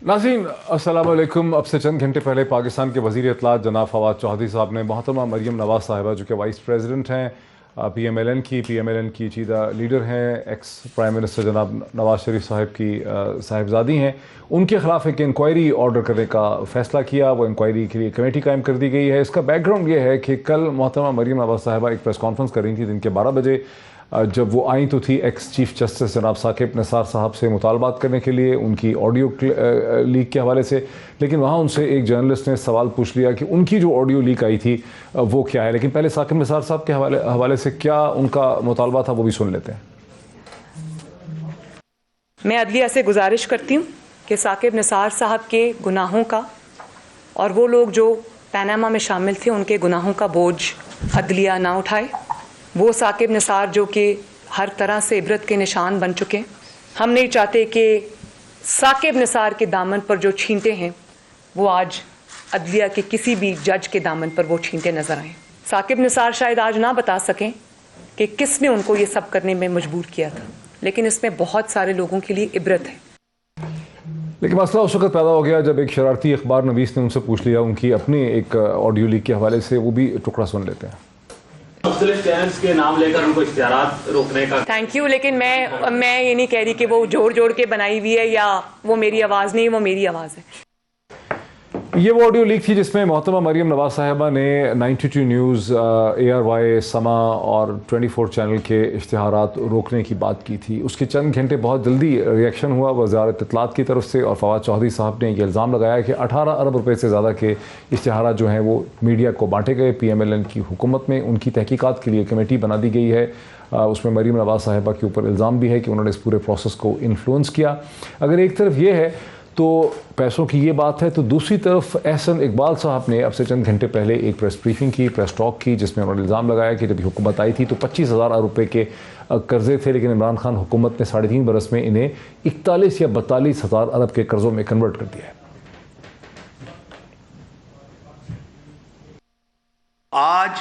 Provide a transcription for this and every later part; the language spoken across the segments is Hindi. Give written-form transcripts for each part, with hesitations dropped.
नाज़रीन अस्सलाम वालेकुम। अब से चंद घंटे पहले पाकिस्तान के वज़ीर इत्तलात जनाब फवाद चौधरी साहब ने मोहतरमा मरियम नवाज़ साहिबा जो कि वाइस प्रेसिडेंट हैं PMLN की चीदा लीडर हैं, एक्स प्राइम मिनिस्टर जनाब नवाज़ शरीफ साहब की साहिबजादी हैं, उनके ख़िलाफ़ एक इंक्वायरी ऑर्डर करने का फ़ैसला किया। वो इंक्वायरी के लिए कमेटी कायम कर दी गई है। इसका बैकग्राउंड ये है कि कल मोहतरमा मरियम नवाज़ साहिबा एक प्रेस कॉन्फ्रेंस कर रही थी दिन के 12 बजे। जब वो आई तो थी एक्स चीफ जस्टिस जनाब साकिब निसार साहब से मुतालबात करने के लिए उनकी ऑडियो लीक के हवाले से, लेकिन वहाँ उनसे एक जर्नलिस्ट ने सवाल पूछ लिया कि उनकी जो ऑडियो लीक आई थी वो क्या है। लेकिन पहले साकिब निसार साहब के हवाले से क्या उनका मुतालबा था वो भी सुन लेते हैं। मैं अदलिया से गुजारिश करती हूँ कि साकिब निसार साहब के गुनाहों का और वो लोग जो पैनामा में शामिल थे उनके गुनाहों का बोझ अदलिया ना उठाए। वो साकिब निसार जो कि हर तरह से इबरत के निशान बन चुके हैं, हम नहीं चाहते कि साकिब निसार के दामन पर जो छींटे हैं वो आज अदलिया के किसी भी जज के दामन पर वो छींटे नजर आए। साकिब निसार शायद आज ना बता सकें कि किसने उनको ये सब करने में मजबूर किया था, लेकिन इसमें बहुत सारे लोगों के लिए इबरत है। लेकिन मसला उस वक्त पैदा हो गया जब एक शरारती अखबार नवीस ने उनसे पूछ लिया उनकी अपनी एक ऑडियो लीक के हवाले से। वो भी टुकड़ा सुन लेते हैं। के नाम लेकर उनको इख्तियारात रोकने का थैंक यू, लेकिन मैं ये नहीं कह रही कि वो जोड़ जोड़ के बनाई हुई है या वो मेरी आवाज़ नहीं, वो मेरी आवाज़ है। ये वो ऑडियो लीक थी जिसमें मोहतरमा मरियम नवाज साहिबा ने 92 न्यूज़, ARY, समा और 24 चैनल के इश्तिहारात रोकने की बात की थी। उसके चंद घंटे बहुत जल्दी रिएक्शन हुआ वज़ारत इत्तलात की तरफ से और फवाद चौधरी साहब ने ये इल्ज़ाम लगाया कि 18 अरब रुपए से ज़्यादा के इश्तिहारात जो हैं वो मीडिया को बांटे गए। PMLN की हुकूमत में उनकी तहकीकात के लिए कमेटी बना दी गई है। उसमें मरियम नवाज साहिबा के ऊपर इल्ज़ाम भी है कि उन्होंने इस पूरे प्रोसेस को इन्फ्लुएंस किया। अगर एक तरफ ये है तो पैसों की ये बात है, तो दूसरी तरफ एहसन इकबाल साहब ने अब से चंद घंटे पहले एक प्रेस ब्रीफिंग की, प्रेस टॉक की, जिसमें उन्होंने इल्ज़ाम लगाया कि जब हुकूमत आई थी तो 25,000 अरब रुपये के कर्ज़े थे, लेकिन इमरान खान हुकूमत ने 3.5 बरस में इन्हें 41 या 42,000 अरब के कर्ज़ों में कन्वर्ट कर दिया है। आज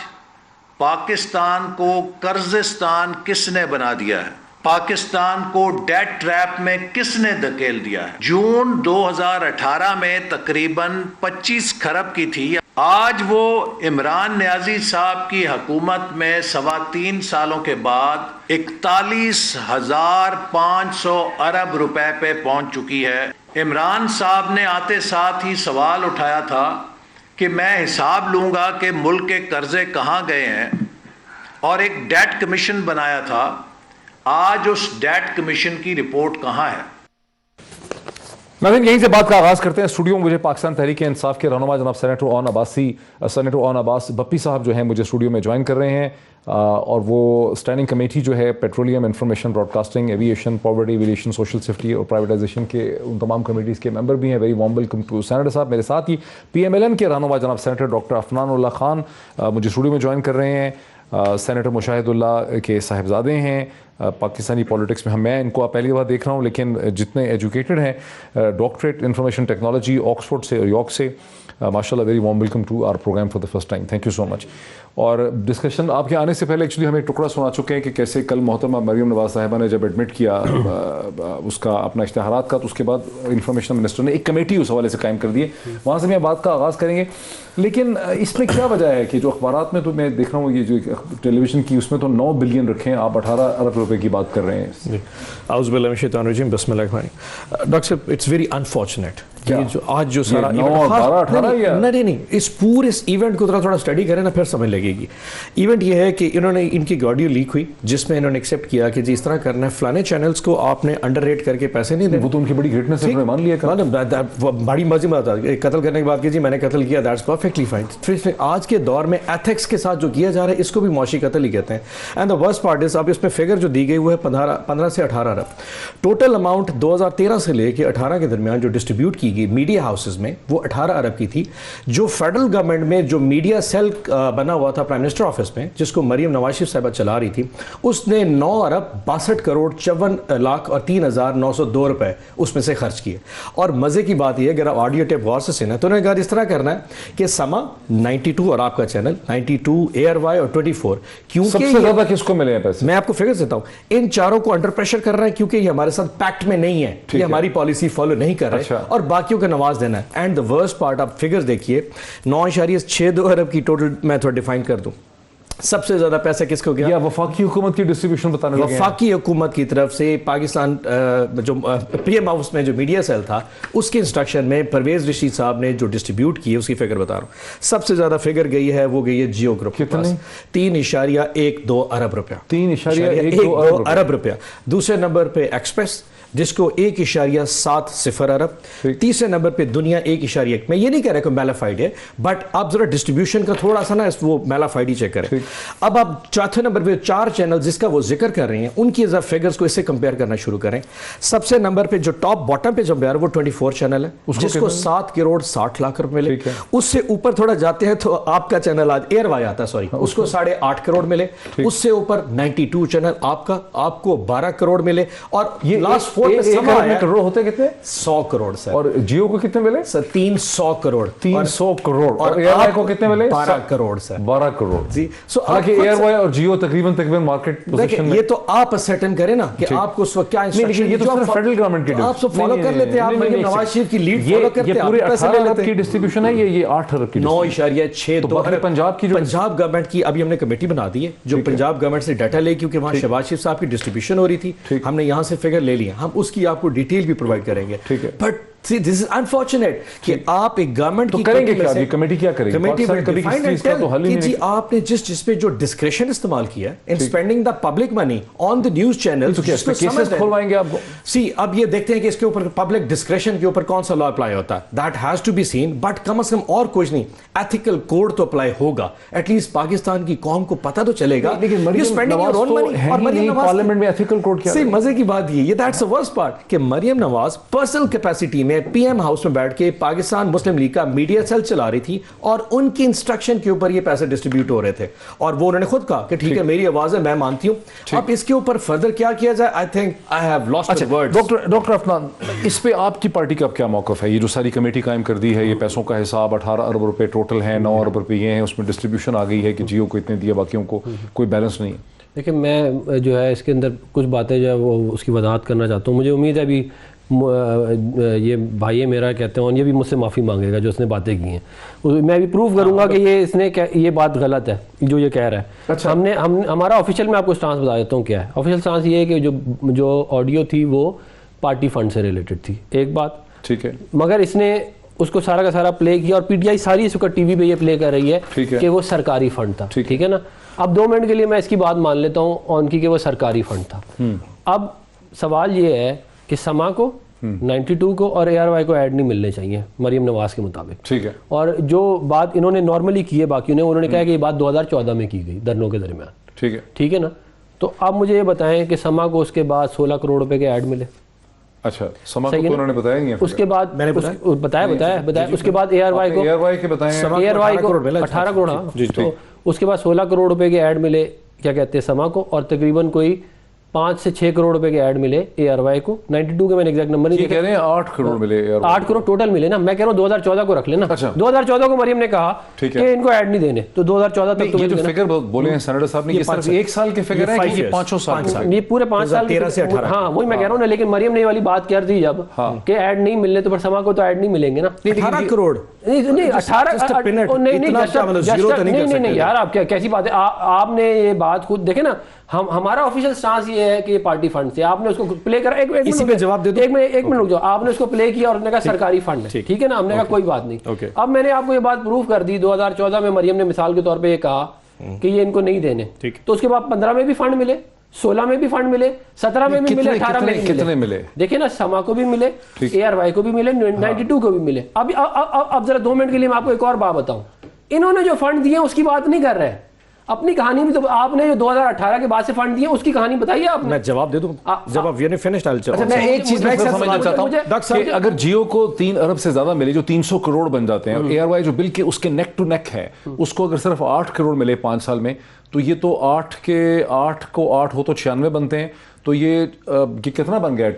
पाकिस्तान को कर्जिस्तान किसने बना दिया है? पाकिस्तान को डेट ट्रैप में किसने धकेल दिया है? जून 2018 में तकरीबन 25 खरब की थी। आज वो इमरान नियाजी साहब की हुकूमत में 3.25 सालों के बाद 41,500 अरब रुपए पे पहुंच चुकी है। इमरान साहब ने आते साथ ही सवाल उठाया था कि मैं हिसाब लूंगा कि मुल्क के कर्जे कहां गए हैं और एक डेट कमीशन बनाया था। आज उस डेट कमीशन की रिपोर्ट कहां है? नाज़रीन, यहीं से बात का आगाज़ करते हैं। स्टूडियो में मुझे पाकिस्तान तहरीक इंसाफ के रहनुमा जनाब सेनेटर ओन अब्बास बप्पी साहब जो हैं मुझे स्टूडियो में ज्वाइन कर रहे हैं और वो स्टैंडिंग कमेटी जो है petroleum, information broadcasting, aviation, poverty aviation, social safety और प्राइवेटाइजेशन के उन तमाम कमेटीज़ के मेंबर भी हैं। Very warm welcome to senator साहब। मेरे साथ ही PMLN के रहनुमा जनाब सेनेटर डॉक्टर अफनानुल्लाह खान मुझे स्टूडियो में ज्वाइन कर रहे हैं। सेनेटर मुशाहिदुल्लाह के साहिबजादे हैं। पाकिस्तानी पॉलिटिक्स में मैं इनको पहली बार देख रहा हूँ, लेकिन जितने एजुकेटेड हैं, डॉक्टरेट इंफॉर्मेशन टेक्नोलॉजी ऑक्सफोर्ड से और यॉर्क से, माशाल्लाह। Very warm welcome to our programme for the first time. Thank you so much. और डिस्कशन आपके आने से पहले एक्चुअली हम एक टुकड़ा सुना चुके हैं कि कैसे कल मोहतरमा मरियम नवाज साहिबा ने जब एडमिट किया उसका अपना इश्तिहारात का, तो उसके बाद इंफॉर्मेशन मिनिस्टर ने एक कमेटी उस हवाले से कायम कर दी है। वहाँ से मैं बात का आगाज़ करेंगे, लेकिन इसमें क्या वजह है कि जो अखबारात में तो मैं देख रहा हूँ ये जो टेलीविज़न की उसमें तो 9 बिलियन रखे हैं, आप 18 अरब रुपए की बात कर रहे हैं। डॉक्टर साहब, इट्स वेरी अनफॉर्चुनेट जो आज जो सारा नहीं, इस पूरे इवेंट को थोड़ा स्टडी करें ना, फिर समझ लगेगी। इवेंट ये है कि इन्होंने इनकी ऑडियो लीक हुई जिसमें इन्होंने एक्सेप्ट किया कि जी इस तरह करना है, फलाने चैनल्स को आपने अंडररेट करके पैसे नहीं देने। वो तो उनकी बड़ी ग्रेटनेस है, मान लिया, बड़ी मर्जी में आता है। कत्ल करने के बाद कि जी मैंने कत्ल किया, दैट्स परफेक्टली फाइन। फिर आज के दौर में एथिक्स के साथ जो किया जा रहा है इसको भी मौशी कत्ल ही कहते हैं। And the worst part is, अब इसमें फिगर जो दी गई वो है 15 से 18 अरब। टोटल अमाउंट 2013 से लेके 18 के दरमियान जो डिस्ट्रीब्यूट की गई मीडिया हाउसेज में वो 18 अरब की थी। जो फेडरल गवर्नमेंट में जो मीडिया सेल बना हुआ था प्राइम मिनिस्टर ऑफिस में, जिसको मरियम नवाज शरीफ साहिबा चला रही थी, उसने 9 अरब 62 करोड़ 54 लाख और 3,902 रुपए उसमें से खर्च किए। और मजे की बात यह, अगर आप ऑडियो टेप गौर से सुना तो उन्होंने कहा इस तरह करना है कि समा 92 और आपका चैनल 92, एयरवाई और 24, क्योंकि सबसे ज्यादा किसको मिले हैं पैसे? मैं आपको फिगर देता हूं, इन चारों को अंडर प्रेशर कर रहे हैं क्योंकि ये हमारे साथ पैक्ट में नहीं है, ये हमारी पॉलिसी फॉलो नहीं कर रहे। अच्छा। और बाकियों का नवाज देना है। एंड द वर्स्ट पार्ट, आप फिगर्स देखिए, 9.62 अरब की टोटल मैं थोड़ा डिफाइन कर दूं, सबसे ज्यादा पैसा किसको गया? या वफाकी हुकूमत की डिस्ट्रीब्यूशन बताने लगे हैं। वफाकी हुकूमत की तरफ से पाकिस्तान जो पीएम हाउस में जो मीडिया सेल था उसके इंस्ट्रक्शन में परवेज रशीद साहब ने जो डिस्ट्रीब्यूट की है उसकी फिगर बता रहा हूँ। सबसे ज्यादा फिगर गई है वो गई है जियो ग्रुप के पास, 3.12 अरब रुपया। 3.12 अरब रुपया। दूसरे नंबर पे एक्सप्रेस जिसको 1.70 अरब। तीसरे नंबर पे दुनिया 1.1। मैं ये नहीं कह रहा कि मैलाफाइड है, बट आप जरा डिस्ट्रीब्यूशन का थोड़ा सा ना वो मैलाफाइड ही चेक करें। अब आप चौथे नंबर पे 4 चैनल जिसका वो जिक्र कर रहे हैं उनकी जरा फिगर्स को इससे कंपेयर करना शुरू करें। सबसे नंबर पे जो टॉप बॉटम पे जो है वो 24 चैनल है जिसको 7 करोड़ 60 लाख रुपए मिले। उससे ऊपर थोड़ा जाते हैं तो आपका चैनल आज एयरवाई आता है, सॉरी, उसको 8.5 करोड़ मिले। उससे ऊपर 92 चैनल आपको 12 करोड़ मिले। और ये लास्ट करोड़ होते कितने? 100 करोड़ सर। और जियो को कितने मिले सर? 300 करोड़। 300 करोड़। और एयरवाई को कितने मिले? 12 करोड़ सर। 12 करोड़ जी। हालांकि एयरवाई और जियो तकरीबन मार्केट पोजीशन में। ये तो आप असर्टेन करें ना कि आपको उस वक्त क्या इंस्ट्रक्शन, ये तो सिर्फ फेडरल गवर्नमेंट की आप सब फॉलो कर लेते हैं। आप मरीम नवाज शरीफ की लीड फॉलो करते हैं, ये पूरे 18 अरब की डिस्ट्रीब्यूशन है, ये 8 अरब की 9.62 अरब। पंजाब की जो पंजाब गवर्नमेंट की अभी हमने कमेटी बना दी है जो पंजाब गवर्नमेंट से डाटा ले, क्योंकि वहां शहबाज शरीफ साहब की डिस्ट्रीब्यूशन हो रही थी, हमने यहां से फिगर ले लिया, हम उसकी आपको डिटेल भी प्रोवाइड करेंगे। But See, this is unfortunate कि आप एक गवर्नमेंट तो की करेंगे क्या? कमेटी क्या करेगी? कमेटी कभी किसी चीज का तो हल ही नहीं। जी आपने जिस पे जो डिस्क्रेशन इस्तेमाल किया in spending the public money on the news channel, तो केसेस खुलवाएंगे आपको? सी अब ये देखते हैं कि इसके ऊपर पब्लिक डिस्क्रेशन के ऊपर कौन सा लॉ अप्लाई होता है, that has to be seen. But कम से कम और कुछ नहीं, एथिकल कोड तो अप्लाई होगा, एटलीस्ट पाकिस्तान की कौम को पता तो चलेगा। लेकिन मरियम नवाज पार्लियामेंट में एथिकल कोड क्या? सही मजे की बात ये दैट्स द वर्स्ट पार्ट कि मरियम नवाज पर्सनल कैपेसिटी में पीएम हाउस में बैठ के पाकिस्तान मुस्लिम लीग का मीडिया सेल चला रही थी और उनकी इंस्ट्रक्शन के ऊपर ये पैसे डिस्ट्रीब्यूट हो रहे थे। और वो उन्होंने खुद कहा कि ठीक है मेरी आवाज है, मैं मानती हूं। अब इसके ऊपर फर्दर क्या किया जाए, I think I have lost words. Doctor Afnan, इस पे आपकी पार्टी का क्या मौकफ है? ये जो सारी कमेटी कायम कर दी है, ये पैसों का हिसाब 18 अरब रुपए टोटल है, 9 अरब रुपए ये हैं, उसमें डिस्ट्रीब्यूशन आ गई है कि जियो को इतने दिए, बाकियों को कोई बैलेंस नहीं है। देखिए मैं जो है इसके अंदर कुछ बातें जो है वो उसकी वजाहत करना चाहता हूँ। मुझे उम्मीद है अभी ये भाई मेरा कहते हैं और ये भी मुझसे माफ़ी मांगेगा जो उसने बातें की हैं। मैं भी प्रूव करूंगा कि ये बात गलत है जो ये कह रहा है। अच्छा। हमारा ऑफिशियल में आपको स्टांस बता देता हूँ क्या है। ऑफिशियल स्टांस ये है कि जो ऑडियो थी वो पार्टी फंड से रिलेटेड थी, एक बात ठीक है, मगर इसने उसको सारा का सारा प्ले किया और पीटीआई सारी इस वक्त टीवी पे ये प्ले कर रही है कि वो सरकारी फंड था। ठीक है ना। अब 2 मिनट के लिए मैं इसकी बात मान लेता हूँ ऑन की कि वो सरकारी फंड था। अब सवाल ये है कि समा को 92 को और एआरवाई को ऐड नहीं मिलने चाहिए मरियम नवाज के मुताबिक। ठीक है। और जो बात इन्होंने नॉर्मली की है बाकी उन्होंने कहा कि ये बात 2014 में की गई धरनों के दरमियान। ठीक है, ठीक है ना। तो अब मुझे ये बताएं कि समा को उसके बाद 16 करोड़ रुपए के ऐड मिले। अच्छा, समा को तो उन्होंने बताया नहीं है। उसके बाद मैंने बताया उसके बाद एआरवाई को 18 करोड़। तो उसके बाद 16 करोड़ रुपए के ऐड मिले क्या कहते हैं समा को, और तकरीबन कोई 5 से 6 करोड़ रुपए के ऐड मिले एआरवाई को। 92 के मैंने एग्जैक्ट नंबर नहीं कह रहे हैं 8 करोड़ मिले। 8 करोड़ टोटल मिले ना। मैं कह रहा हूँ 2014 को रख लेना। अच्छा। 2014 को मरियम ने कहा कि इनको ऐड नहीं देने, तो 2014 तक ये जो फिगर बोले हैं सेनेटर साहब ने, ये सिर्फ 1 साल के फिगर है कि ये 5 साल? ये पूरे 5 साल 13 से 18। हाँ वही मैं कह रहा हूँ ना। लेकिन मरियम ने ये वाली बात कर दी जब कि ऐड नहीं मिलने, तो पर समा को तो ऐड नहीं मिलेंगे ना। 18 करोड़ नहीं 18 नहीं यार, आप क्या कैसी बात है। आपने ये बात खुद देखे ना। हमारा ऑफिशियल स्टांस ये है कि ये पार्टी फंड से आपने उसको प्ले करा। इसी पे जवाब दे दो। एक मिनट रुक जाओ। आपने उसको प्ले किया और कहा सरकारी फंड है, ठीक है ना। हमने कहा कोई बात नहीं। अब मैंने आपको ये बात प्रूफ कर दी। 2014 में मरियम ने मिसाल के तौर पे ये कहा कि ये इनको नहीं देने, तो उसके बाद 15 में भी फंड मिले, 16 में भी फंड मिले, 17 में भी मिले, 18 में मिले। देखिए ना, समा को भी मिले, एआरवाई को भी मिले, 92 को भी मिले। अब जरा 2 मिनट के लिए मैं आपको एक और बात बताऊं। इन्होंने जो फंड दिए उसकी बात नहीं कर रहे हैं, अपनी कहानी भी। तो आपने जो 2018 के बाद से फंड दिए उसकी कहानी बताइए आपने। मैं जवाब दे दूं जब आप ये फिनिश्ड। अच्छा, मैं एक चीज समझना चाहता हूं कि अगर जियो को 3 अरब से ज्यादा मिले, जो 300 करोड़ बन जाते हैं, और एआरवाई जो बिल के उसके नेक टू नेक है उसको अगर सिर्फ 8 करोड़ मिले 5 साल में, तो ये तो 8 को 8 हो तो 96 बनते हैं, तो ये कितना बन गया?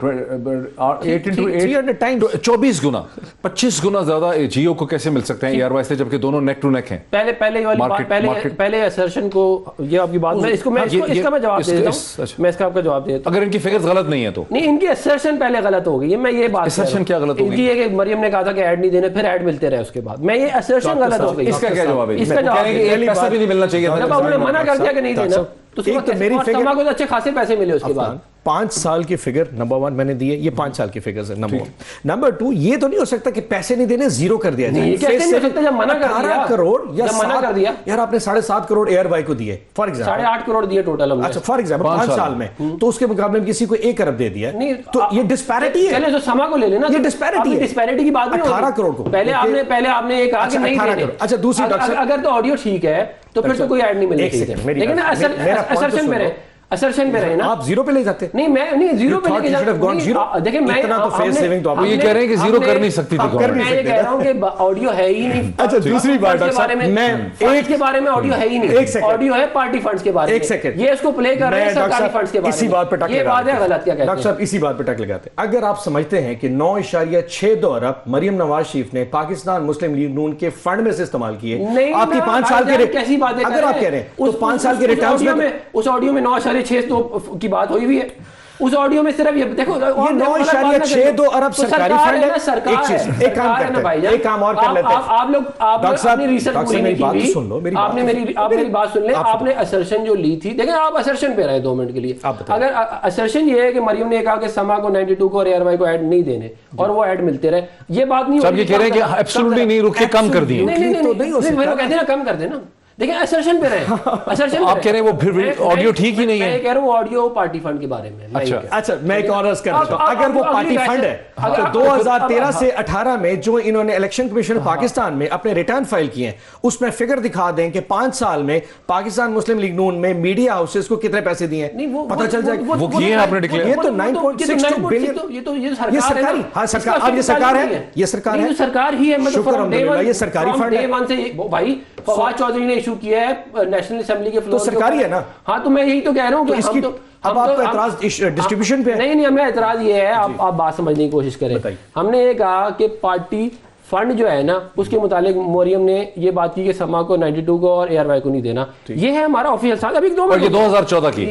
8 into 8 24 गुना, 25 गुना ज्यादा जियो को कैसे मिल सकते हैं एयरवाइज से, जबकि दोनों नेक टू नेक हैं? पहले वाली बात, पहले असर्शन को, ये आपकी बात, मैं इसका मैं जवाब दे देता हूं, मैं इसका आपका जवाब दे देता हूं। अगर इनकी फिगर्स गलत नहीं है तो नहीं, इनकी असर्शन पहले गलत हो गई है, मैं ये बात, असर्शन क्या गलत हो गई? इनकी है कि मरियम ने कहा था कि ऐड नहीं देने, फिर ऐड मिलते रहे उसके बाद, मैं ये असर्शन गलत हो गई। इसका क्या जवाब है? इसका जवाब एक पैसा भी नहीं मिलना चाहिए, जब उन्होंने मना कर दिया कि नहीं देना, तो मेरी फिगर को अच्छे खासे पैसे मिले उसके बाद। 5 साल की फिगर नंबर 1 मैंने दी है, ये 5 साल की फिगर्स है नंबर 1। नंबर 2, ये तो नहीं हो सकता कि पैसे नहीं देने, जीरो कर दिया जाए। कैसे नहीं हो सकता जब मना कर दिया? 18 करोड़ या मना कर दिया यार, आपने 7.5 करोड़ एयरवाई को दिए फॉर एग्जाम्पल, 8.5 करोड़ दिए टोटल हमने। अच्छा फॉर एग्जाम्पल 5 साल में, तो उसके मुकाबले में किसी को 1 अरब दे दिया, नहीं तो ये डिस्पैरिटी है। चले तो समा को ले लेना, ये डिस्पैरिटी है, डिस्पैरिटी की बात नहीं, 18 करोड़ को। पहले आपने ये कहा कि नहीं देने। अच्छा दूसरी, अगर तो ऑडियो ठीक है तो फिर तो कोई ऐड नहीं मिलेगी, लेकिन असर्शन पे रहे ना, आप जीरो पे ले जाते। नहीं, मैं नहीं जीरो पे लेके जाता। देखिए, मैं इतना तो फेस सेविंग तो आप ये कह रहे हैं कि जीरो कर नहीं सकती थी, मैं ये कह रहा हूं कि ऑडियो है ही नहीं। अच्छा दूसरी बात के बारे में, फंड्स के बारे में ऑडियो है ही नहीं, ऑडियो है पार्टी फंड्स के बारे में। एक सेकंड, ये इसको प्ले कर रहे हैं सरकारी फंड्स के बारे में, इसी बात पे टक लगाते हैं। ये बात है गलत, क्या कहते हैं डॉक्टर साहब? इसी बात पे टक लगाते हैं। अगर आप समझते हैं कि 9.62 अरब मरियम नवाज शरीफ ने पाकिस्तान मुस्लिम लीग नून के फंड में से इस्तेमाल किए, आपकी 5 साल के, कैसी बातें अगर आप कह रहे हैं तो 5 साल के रिटर्न में, उस ऑडियो में 9.62 की बात हुई हुई है। उस ऑडियो में सिर्फ ये देखो, ये 9.62 अरब सरकारी फंड है। एक चीज, एक काम करते हैं, एक काम और कर लेते हैं। आप लोग अपनी रिसर्च पूरी नहीं की, आपने मेरी बात सुन ले। आपने असर्शन जो ली थी, देखें आप असर्शन पे रहे 2 मिनट के लिए। अगर असर्शन ये है कि मरियम ने कहा कि समा को 92 को और एयरवाई को ऐड नहीं देने, और वो ऐड मिलते रहे, ये बात नहीं सब ये कह रहे हैं कि एब्सोल्युटली नहीं, रुक के कम कर दिए। नहीं, कहते हैं ना कम कर देना। देखिए असर्शन पे रहे, असर्शन आप कह रहे हैं वो फिर ऑडियो ठीक ही नहीं है। मैं कह रहा हूँ ऑडियो पार्टी फंड के बारे में। अच्छा मैं एक और अर्ज कर देता हूं, अगर वो पार्टी फंड है तो 2013 से 18 में जो इन्होंने इलेक्शन कमीशन पाकिस्तान में अपने रिटर्न फाइल किए हैं, उसमें फिगर दिखा दें कि 5 साल में पाकिस्तान मुस्लिम लीग नून में मीडिया हाउसेस को कितने पैसे दिए, पता चल जाएगा। वो किए आपने डिक्लेयर, ये तो 9.62 बिलियन, ये सरकारी, हाँ सरकार, अब ये सरकार है, ये सरकार है, सरकार ही है। मतलब ये सरकारी फंड है भाई। फवाद चौधरी ने इशू किया है नेशनल असेंबली के फ्लोर, तो सरकारी है ना। हाँ, तो मैं यही तो कह रहा हूँ कि हम तो अब आपका एतराज डिस्ट्रीब्यूशन पे है। नहीं, हमें एतराज ये है, आप बात समझने की कोशिश करें। हमने ये कहा कि पार्टी फंड जो है ना, उसके मुतालिक मरियम ने ये बात की कि समा को 92 को और एयरवाई को नहीं देना। ये है हमारा ऑफिशियल साथ। अभी 2 मिनट, ये 2014 की।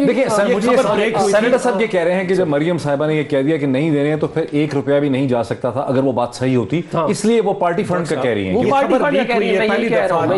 देखिए सेनेटर साहब ये कह रहे हैं कि जब मरियम साहिबा ने ये कह दिया कि नहीं दे रहे हैं, तो फिर 1 रुपया भी नहीं जा सकता था अगर वो बात सही होती, इसलिए वो पार्टी फंड का कह रही है।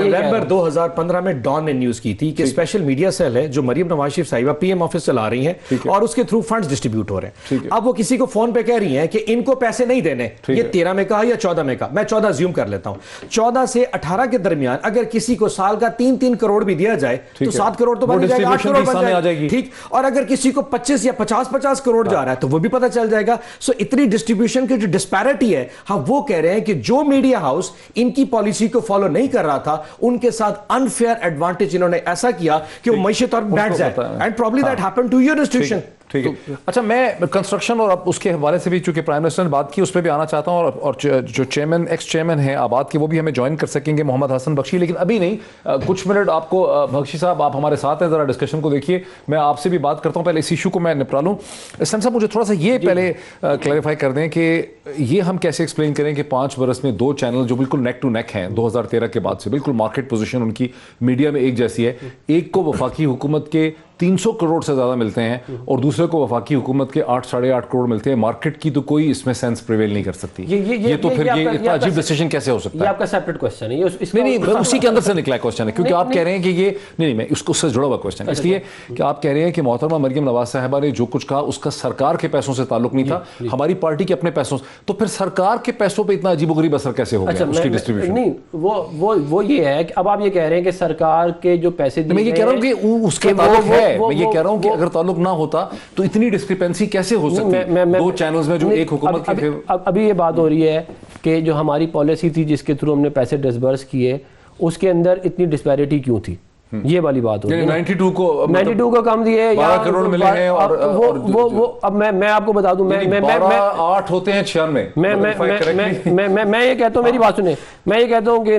नवंबर 2015 में डॉन ने न्यूज की थी कि स्पेशल मीडिया सेल है जो मरियम नवाज शरीफ साहिबा पीएम ऑफिस चला रही हैं और उसके थ्रू फंड्स डिस्ट्रीब्यूट हो रहे हैं। अब वो किसी को फोन पे कह रही हैं कि इनको पैसे नहीं देने, ये 13 में कहा या 14 में कहा, मैं 14 ज्यूम कर लेता हूं। 14 से 18 के दरमियान अगर किसी को साल का 3-3 करोड़ भी दिया जाए तो 7 करोड़ तो बन जाएगा, 8 करोड़ बन जाएगी, ठीक। और अगर किसी को 25 या 50 करोड़ जा रहा है तो वो भी पता चल जाएगा। सो इतनी डिस्ट्रीब्यूशन की जो डिस्पैरिटी है, हाँ वो कह रहे हैं कि जो मीडिया हाउस इनकी पॉलिसी को फॉलो नहीं कर रहा था, उनके साथ अनफेयर एडवांटेज इन्होंने ऐसा किया कि वो मैशत और बैठ जाए, and probably that happened to your institution. ठीक है। अच्छा, मैं कंस्ट्रक्शन और अब उसके हवाले से भी चूंकि प्राइम मिनिस्टर ने बात की, उस पर भी आना चाहता हूं, और जो चेयरमैन एक्स चेयरमैन हैं आबाद के, वो भी हमें ज्वाइन कर सकेंगे, मोहम्मद हसन बख्शी। लेकिन अभी नहीं, कुछ मिनट आपको, बख्शी साहब आप हमारे साथ हैं, जरा डिस्कशन को देखिए। मैं आपसे भी बात करता हूं, पहले इस इशू को मैं निपटा लूं। इस्लाम साहब मुझे थोड़ा सा ये पहले क्लैरिफाई कर दें कि ये हम कैसे एक्सप्लेन करें कि 5 बरस में 2 चैनल जो बिल्कुल नेक टू नेक हैं 2013 के बाद से, बिल्कुल मार्केट पोजीशन उनकी मीडिया में एक जैसी है, एक को वफाकी हुकूमत के 300 करोड़ से ज़्यादा मिलते हैं और दूसरे को वफाकी हुकूमत के 8-8.5 करोड़ मिलते हैं। मार्केट की तो कोई इसमें सेंस प्रिवेल नहीं कर सकती। ये तो फिर ये इतना अजीब डिसीजन कैसे हो सकता है? ये आपका सेपरेट क्वेश्चन है। नहीं, उसी के अंदर से निकला क्वेश्चन है, क्योंकि आप कह रहे हैं कि ये नहीं, मैं उससे जुड़ा हुआ क्वेश्चन है, इसलिए कि आप कह रहे हैं कि मोहतरमा मरियम नवाज साहिबा ने जो कुछ कहा उसका सरकार के पैसों से ताल्लुक नहीं था, हमारी पार्टी के अपने पैसों से, तो फिर सरकार के पैसों पर इतना अजीबोगरीब असर कैसे हो गया उसकी डिस्ट्रीब्यूशन? नहीं, वो ये है कि अब आप ये कह रहे हैं कि सरकार के जो पैसे, मैं ये कह रहा हूँ कि उसके ताल्लुक है, मैं ये कह रहा हूँ कि अगर ताल्लुक ना होता तो इतनी डिस्क्रिपेंसी कैसे हो सकती है 2 चैनल्स में जो एक हुकूमत के? अभी ये बात हो रही है कि जो हमारी पॉलिसी थी जिसके थ्रू हमने पैसे डिसबर्स किए, उसके अंदर इतनी डिस्पैरिटी क्यों थी? ये वाली बात होगी। 92 को 92 को कम दिए 12 करोड़ मिले हैं और वो अब मैं आपको बता दूं, मैं 8 होते हैं 96। मैं ये कहता हूँ, मेरी बात सुने, मैं ये कहता हूँ कि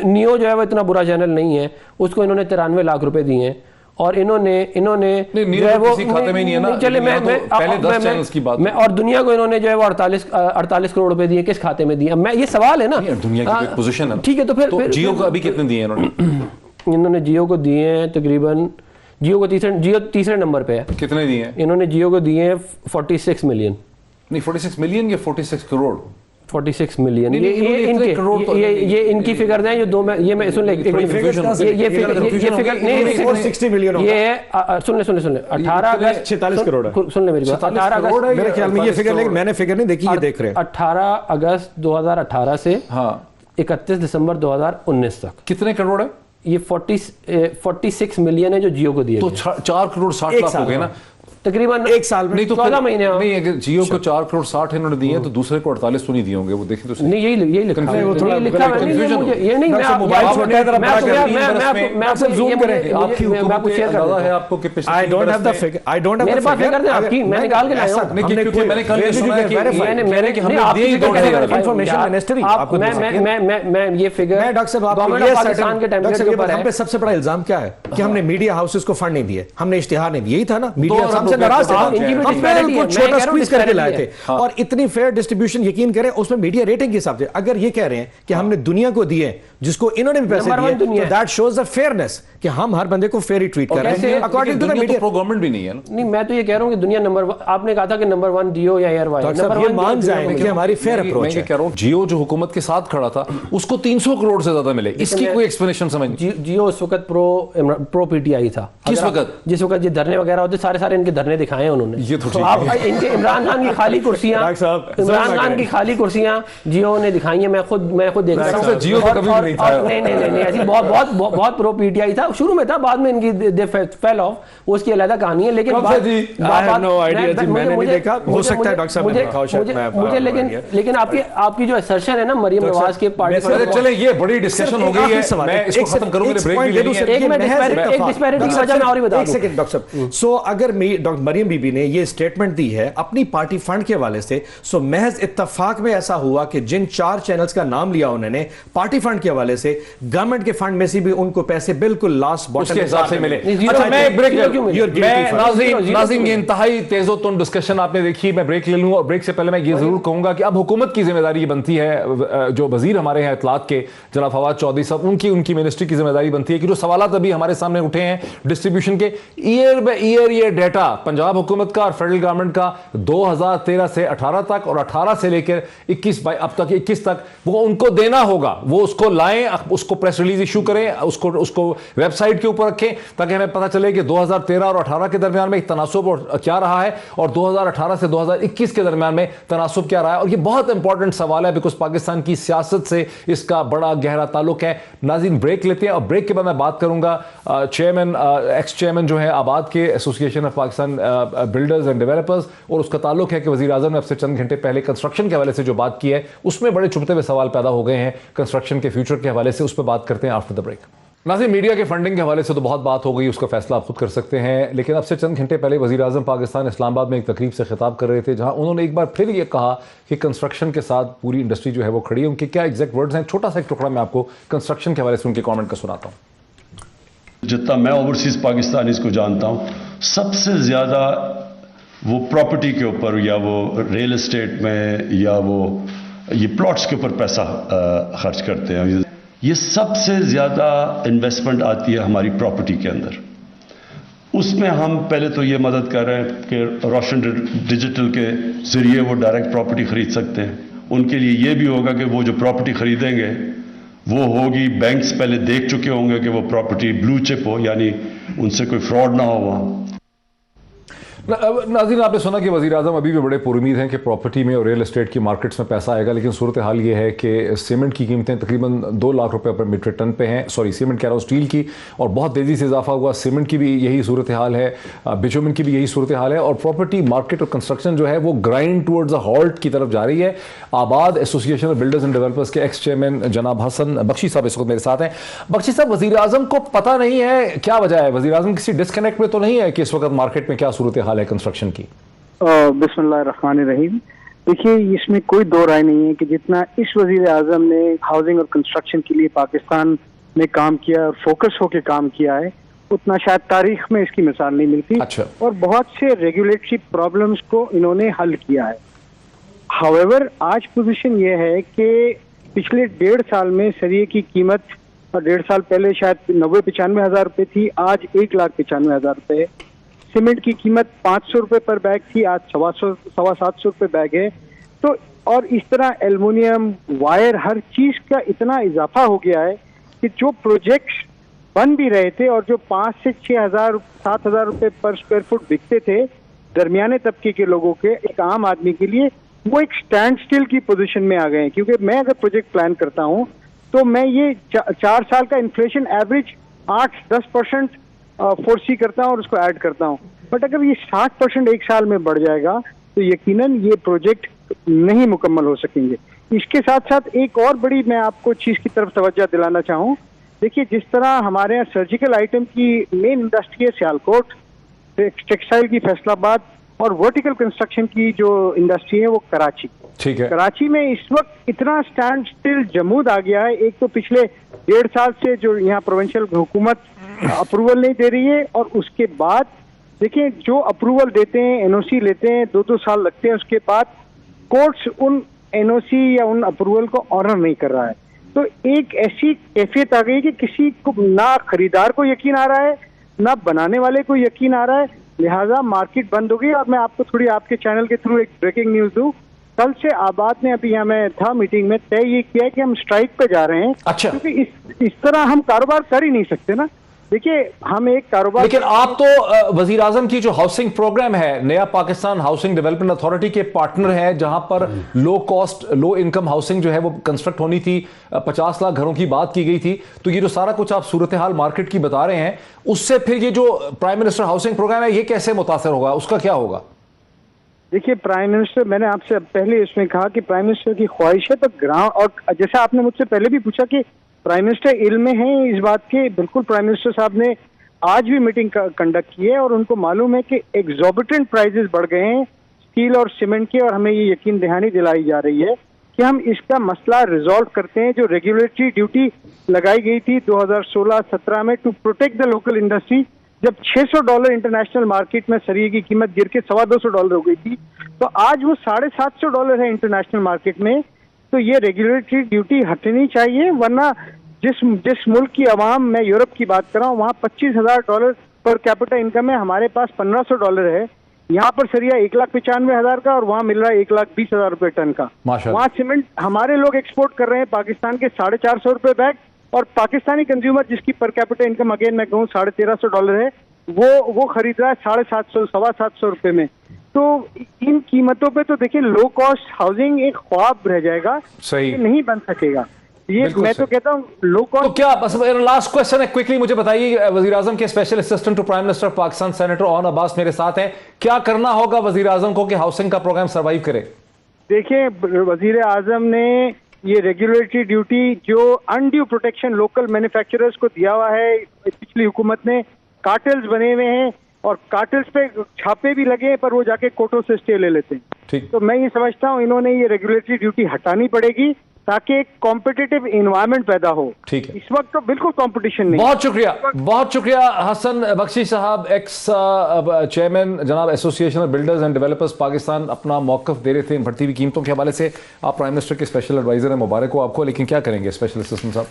नियो जो है वो इतना बुरा चैनल नहीं है, उसको इन्होंने 93 लाख रुपए दिए हैं और इन्होंने जो है वो खाते में नहीं है ना, चले मैं पहले 10 चैनल्स की बात मैं और दुनिया को इन्होंने जो है वो 48 करोड़ रुपए दिए, किस खाते में दिए? मैं ये सवाल है ना, दुनिया की पोजीशन है। ठीक है, तो फिर जियो को अभी कितने दिए इन्होंने जियो को दिए हैं तकरीबन, जियो तीसरे नंबर पे है। कितने दिए हैं इन्होंने जियो को दिए हैं 46 मिलियन। नहीं 46 मिलियन या 46 करोड़? 46 मिलियन। नहीं, ये इनके ये इनकी फिगर हैं, जो ये मैं सुन ले, ये फिगर नहीं 460 मिलियन ये है, सुन ले 18 अगस्त 46 करोड़ है। सुन ले मेरी बात, 18 अगस्त मेरे ख्याल में ये फिगर, लेकिन मैंने फिगर नहीं देखी, ये देख रहे हैं। 18 अगस्त 2018 से हाँ 31 दिसंबर 2019 तक कितने करोड़ है? ये 46 मिलियन है जो जियो को दिए तो 4 करोड़ 60 लाख हो गए ना तकरीबन एक साल में। नहीं तो 14 महीने नहीं, अगर जियो को 4 करोड़ 60 इन्होंने दिए हैं तो दूसरे को 48 तो नहीं दिए होंगे, वो देखें तो सही। नहीं यही लिखा है, वो थोड़ा यही लिखा है, confusion मुझे ये नहीं, मैं मोबाइल छोटा है, मैं आपको जूम करें, आपकी मैं आपको शेयर अंदाजा कर है आपको कि पिछले I don't have the figure, I don't have मेरे पास फिगर है आपकी, मैं निकाल के लाया हूं। नहीं, क्योंकि मैंने कल ये सुना है कि मैंने कि हमने दिए ही 2,500 इंफॉर्मेशन मिनिस्ट्री आपको दे सकती है। मैं ये फिगर मैं डॉक्टर साहब गवर्नमेंट ऑफ पाकिस्तान के टेम्पलेट के ऊपर हम पे है। सबसे बड़ा इल्जाम क्या है कि हमने मीडिया हाउसेस को फंड नहीं दिए, हमने इश्तिहार नहीं दिए, यही था ना, मीडिया हमसे नाराज थे, इनकी भी हम disparity है, बिल्कुल छोटा मैं कह रहा हूं स्क्वीज करके disparity लाए है। थे। और इतनी फेयर डिस्ट्रीब्यूशन यकीन करें उसमें मीडिया रेटिंग के हिसाब से, अगर ये कह रहे हैं कि हमने दुनिया को दिए जिसको इन्होंने भी पैसे नंबर 1 दिए, दुनिया तो दैट शोज द फेयरनेस कि हम हर बंदे को फेयर ही ट्रीट कर रहे हैं according to the media. Pro government भी नहीं है ना। नहीं, मैं तो ये कह रहा हूं कि दुनिया नंबर, आपने कहा था कि नंबर 1 जियो या एयरवाई, डॉक्टर साहब ये मान जाएं कि हमारी फेयर अप्रोच मैं है। कह रहा हूं जियो जो हुकूमत के साथ खड़ा था उसको 300 करोड़ से ज्यादा मिले, इसकी कोई एक्सप्लेनेशन समझ नहीं। जियो उस वक्त प्रो पीटीआई था। किस वक्त? जिस वक्त ये धरने वगैरह होते, सारे इनके धरने दिखाए हैं उन्होंने। ये तो ठीक आप इनके इमरान खान की खाली कुर्सियां, डॉक्टर साहब, इमरान खान की खाली कुर्सियां जियो ने दिखाई हैं, मैं खुद देख रहा हूं। जियो तो कभी भी नहीं था। नहीं ऐसी बहुत प्रो पीटीआई था, शुरू में था, बाद में इनकी दे फेल ऑफ, वो उसकी अलग कहानी है। लेकिन आई हैव नो आईडिया जी, मैंने नहीं देखा, हो सकता है डॉक्टर साहब ने देखा हो शायद। मुझे लेकिन आपकी जो असर्शन है ना मरियम नवाज के पार्टी, चले ये बड़ी डिस्कशन हो गई है, मैं इसको खत्म करूंगा, ब्रेक भी लेनी है। एक डिस्पैरिटी की वजह मैं और ही बता दूं। एक सेकंड डॉक्टर साहब, सो अगर डॉक्टर मरियम बीबी ने ये स्टेटमेंट दी है अपनी पार्टी फंड के हवाले से, सो महज इत्तफाक में ऐसा हुआ कि जिन 4 चैनल्स का नाम लिया उन्होंने पार्टी फंड के हवाले से, गवर्नमेंट के फंड में से भी उनको पैसे बिल्कुल लास्ट बॉटम उसके हिसाब से मिले। अच्छा, मैं एक ब्रेक ले लूं। मैं नाज़रीन ये इंतहाई तेज़ो-तुन डिस्कशन आपने देखी, मैं ब्रेक ले लूं और ब्रेक से पहले मैं ये जरूर कहूंगा कि अब हुकूमत की जिम्मेदारी बनती है, जो वजीर हमारे हैं इत्तलात के जनाब फवाद चौधरी साहब, उनकी मिनिस्ट्री की जिम्मेदारी बनती है कि जो सवालात अभी हमारे सामने उठे हैं डिस्ट्रीब्यूशन के, ईयर बाय ईयर ये डेटा पंजाब हुकूमत का और फेडरल गवर्नमेंट का 2013 से 18 तक और 18 से लेकर 21 तक वो उनको देना होगा। वो उसको लाएं, उसको प्रेस रिलीज इशू करें, उसको वेबसाइट के ऊपर रखें ताकि हमें पता चले कि 2013 और 18 के दरमियान में तनासुब क्या रहा है और 2018 से 2021 के दरमियान में तनासुब क्या रहा है। और ये बहुत इंपॉर्टेंट सवाल है बिकॉज पाकिस्तान की सियासत से इसका बड़ा गहरा ताल्लुक है। नाज़रीन ब्रेक लेते हैं और ब्रेक के बाद मैं बात करूंगा चेयरमैन, एक्स चेयरमैन जो है आबाद के association of Pakistan builders and developers, और उसका ताल्लुक है कि वज़ीर आज़म ने अब से चंद घंटे पहले कंस्ट्रक्शन के हवाले से जो बात की है उसमें बड़े चुभते हुए सवाल पैदा हो गए हैं कंस्ट्रक्शन के फ्यूचर के हवाले से। उस पर बात करते हैं आफ्टर द ब्रेक। नाज़रीन मीडिया के फंडिंग के हवाले से तो बहुत बात हो गई, उसका फैसला आप खुद कर सकते हैं, लेकिन अब से चंद घंटे पहले वज़ीर आज़म पाकिस्तान इस्लामाबाद में एक तकरीब से खिताब कर रहे थे जहां उन्होंने एक बार फिर ये कहा कि कंस्ट्रक्शन के साथ पूरी इंडस्ट्री जो है वो खड़ी है। उनके क्या एग्जैक्ट वर्ड्स हैं, छोटा सा एक टुकड़ा मैं आपको कंस्ट्रक्शन के हवाले से उनके कॉमेंट का सुनाता हूँ। जितना मैं ओवरसीज पाकिस्तानीज को जानता हूँ, सबसे ज़्यादा वो प्रॉपर्टी के ऊपर या वो रियल एस्टेट में या वो ये प्लॉट्स के ऊपर पैसा खर्च करते हैं। ये सबसे ज़्यादा इन्वेस्टमेंट आती है हमारी प्रॉपर्टी के अंदर। उसमें हम पहले तो ये मदद कर रहे हैं कि रोशन डिजिटल के ज़रिए वो डायरेक्ट प्रॉपर्टी ख़रीद सकते हैं। उनके लिए ये भी होगा कि वो जो प्रॉपर्टी ख़रीदेंगे वो होगी, बैंक्स पहले देख चुके होंगे कि वो प्रॉपर्टी ब्लू चिप हो, यानी उनसे कोई फ्रॉड ना हो वहाँ। नाज़रीन, आपने सुना कि वज़ीर आज़म अभी भी बड़े पुरुमीद हैं कि प्रॉपर्टी में और रियल एस्टेट की मार्केट्स में पैसा आएगा, लेकिन सूरत हाल ये है कि सीमेंट की कीमतें तकरीबन 2 लाख रुपए पर मीट्रिक टन पे हैं। सॉरी, सीमेंट कह रहा हूँ, स्टील की, और बहुत तेज़ी से इजाफा हुआ। सीमेंट की भी यही सूरत हाल है, बिचुमिन की भी यही सूरत हाल है, और प्रॉपर्टी मार्केट और कंस्ट्रक्शन जो है वो ग्राइंड टूवर्ड्स अ हॉल्ट की तरफ जा रही है। आबाद association of builders and developers के एक्स चेयरमैन जनाब हसन बख्शी साहब इस वक्त मेरे साथ हैं। बख्शी साहब, वज़ीर आज़म को पता नहीं है, क्या वजह है? वज़ीर आज़म किसी डिस्कनेक्ट में तो नहीं है कि इस वक्त मार्केट में क्या सूरत हाल है कंस्ट्रक्शन की? बिस्मिल्लाहिर्रहमानिर्रहीम। देखिए, इसमें कोई दो राय नहीं है कि जितना इस वजीर आजम ने हाउसिंग और कंस्ट्रक्शन के लिए पाकिस्तान में काम किया और फोकस होकर काम किया है, उतना शायद तारीख में इसकी मिसाल नहीं मिलती। अच्छा। और बहुत से रेगुलेटरी प्रॉब्लम्स को इन्होंने हल किया है। हाउएवर, आज पोजीशन ये है कि पिछले 1.5 साल में सरिये की कीमत, और 1.5 साल पहले शायद 90-95 हज़ार रुपये थी, आज 1,95,000 रुपये है। सीमेंट की कीमत 500 रुपये पर बैग थी, आज 750 रुपये बैग है। तो और इस तरह एल्युमिनियम, वायर, हर चीज का इतना इजाफा हो गया है कि जो प्रोजेक्ट्स बन भी रहे थे और जो 5 से 6,000 7,000 रुपये पर स्क्वायर फुट बिकते थे दरमियाने तबके के लोगों के, एक आम आदमी के लिए, वो एक स्टैंड स्टिल की पोजीशन में आ गए हैं। क्योंकि मैं अगर प्रोजेक्ट प्लान करता हूँ तो मैं ये 4 साल का इन्फ्लेशन एवरेज 8-10% फोर्सी करता हूँ और उसको ऐड करता हूँ। बट अगर ये 60% एक साल में बढ़ जाएगा तो यकीनन ये प्रोजेक्ट नहीं मुकम्मल हो सकेंगे। इसके साथ साथ एक और बड़ी मैं आपको चीज की तरफ तवज्जो दिलाना चाहूँ। देखिए, जिस तरह हमारे यहाँ सर्जिकल आइटम की मेन इंडस्ट्री है सियालकोट, टेक्सटाइल की फैसलाबाद, और वर्टिकल कंस्ट्रक्शन की जो इंडस्ट्री है वो कराची। ठीक है। कराची में इस वक्त इतना स्टैंड स्टिल जमूद आ गया है। एक तो पिछले 1.5 साल से जो यहाँ प्रोविंशियल हुकूमत अप्रूवल नहीं दे रही है, और उसके बाद देखिए जो अप्रूवल देते हैं, एनओसी लेते हैं, 2-2 साल लगते हैं, उसके बाद कोर्ट्स उन एनओसी या उन अप्रूवल को ऑनर नहीं कर रहा है। तो एक ऐसी कैफियत आ गई कि किसी को ना खरीदार को यकीन आ रहा है, ना बनाने वाले को यकीन आ रहा है, लिहाजा मार्केट बंद हो गई। और मैं आपको थोड़ी आपके चैनल के थ्रू एक ब्रेकिंग न्यूज दूं। कल से आबाद ने, अभी यहाँ मैं था मीटिंग में, तय ये किया है कि हम स्ट्राइक पे जा रहे हैं। अच्छा। क्योंकि इस तरह हम कारोबार कर ही नहीं सकते ना। देखिए, हम एक कारोबार, लेकिन आप तो वजीर आजम की जो हाउसिंग प्रोग्राम है, नया पाकिस्तान हाउसिंग डेवलपमेंट अथॉरिटी के पार्टनर हैं, जहां पर low cost low income housing जो है वो कंस्ट्रक्ट होनी थी, 50 लाख घरों की बात की गई थी। तो ये जो सारा कुछ आप सूरत हाल मार्केट की बता रहे हैं, उससे फिर ये जो प्राइम मिनिस्टर हाउसिंग प्रोग्राम है, ये कैसे मुतासर होगा, उसका क्या होगा? देखिए, प्राइम मिनिस्टर, मैंने आपसे पहले इसमें कहा कि प्राइम मिनिस्टर की ख्वाहिश है, तो ग्राउंड, और जैसे आपने मुझसे पहले भी पूछा कि प्राइम मिनिस्टर इल्म में है इस बात के, बिल्कुल प्राइम मिनिस्टर साहब ने आज भी मीटिंग कंडक्ट की है और उनको मालूम है कि एग्जॉर्बिटेंट प्राइसेस बढ़ गए हैं स्टील और सीमेंट के, और हमें ये यकीन दहानी दिलाई जा रही है कि हम इसका मसला रिजॉल्व करते हैं। जो रेगुलेटरी ड्यूटी लगाई गई थी 2016-17 में to protect the local industry, जब $600 इंटरनेशनल मार्केट में सरिये की कीमत गिर के $250 हो गई थी, तो आज वो $750 है इंटरनेशनल मार्केट में। तो ये रेगुलेटरी ड्यूटी हटनी चाहिए, वरना जिस मुल्क की आवाम, मैं यूरोप की बात कर रहा हूँ, वहाँ $25,000 पर कैपिटा इनकम है, हमारे पास $1,500 है। यहाँ पर सरिया 1,95,000 का और वहाँ मिल रहा है 1,20,000 रुपये टन का। वहाँ सीमेंट हमारे लोग एक्सपोर्ट कर रहे हैं पाकिस्तान के $450 रुपये बैग, और पाकिस्तानी कंज्यूमर जिसकी पर कैपिटा इनकम अगेन मैं कहूँ $1,300 है, वो खरीद रहा है 750 750 रुपये में। तो इन कीमतों पे तो देखिए लो कॉस्ट हाउसिंग एक ख्वाब रह जाएगा, सही नहीं बन सकेगा ये। मैं तो कहता हूँ लो कॉस्ट। तो क्या, बस लास्ट क्वेश्चन है, क्विकली मुझे बताइए, वजीर आजम के special assistant to prime minister Pakistan senator Aun Abbas मेरे साथ हैं, क्या करना होगा वजीर आजम को कि हाउसिंग का प्रोग्राम सर्वाइव करे? देखिए, वजीर आजम ने ये रेगुलेटरी ड्यूटी जो अनड्यू प्रोटेक्शन लोकल मैन्युफैक्चरर्स को दिया हुआ है पिछली हुकूमत ने, कार्टेल्स बने हुए हैं और कार्टेल्स पे छापे भी लगे, पर वो जाके कोर्टों से स्टे ले लेते हैं। ठीक। तो मैं ये समझता हूँ इन्होंने ये रेगुलेटरी ड्यूटी हटानी पड़ेगी ताकि एक कॉम्पिटिटिव एनवायरनमेंट पैदा हो। ठीक है। इस वक्त तो बिल्कुल कंपटीशन नहीं। बहुत शुक्रिया हसन बख्शी साहब, एक्स चेयरमैन जनाब association of builders and developers Pakistan, अपना मौकफ दे रहे थे बढ़ती हुई कीमतों के हवाले से। आप प्राइम मिनिस्टर के स्पेशल एडवाइजर हैं, मुबारक हो आपको, लेकिन क्या करेंगे स्पेशल असिस्टेंट साहब?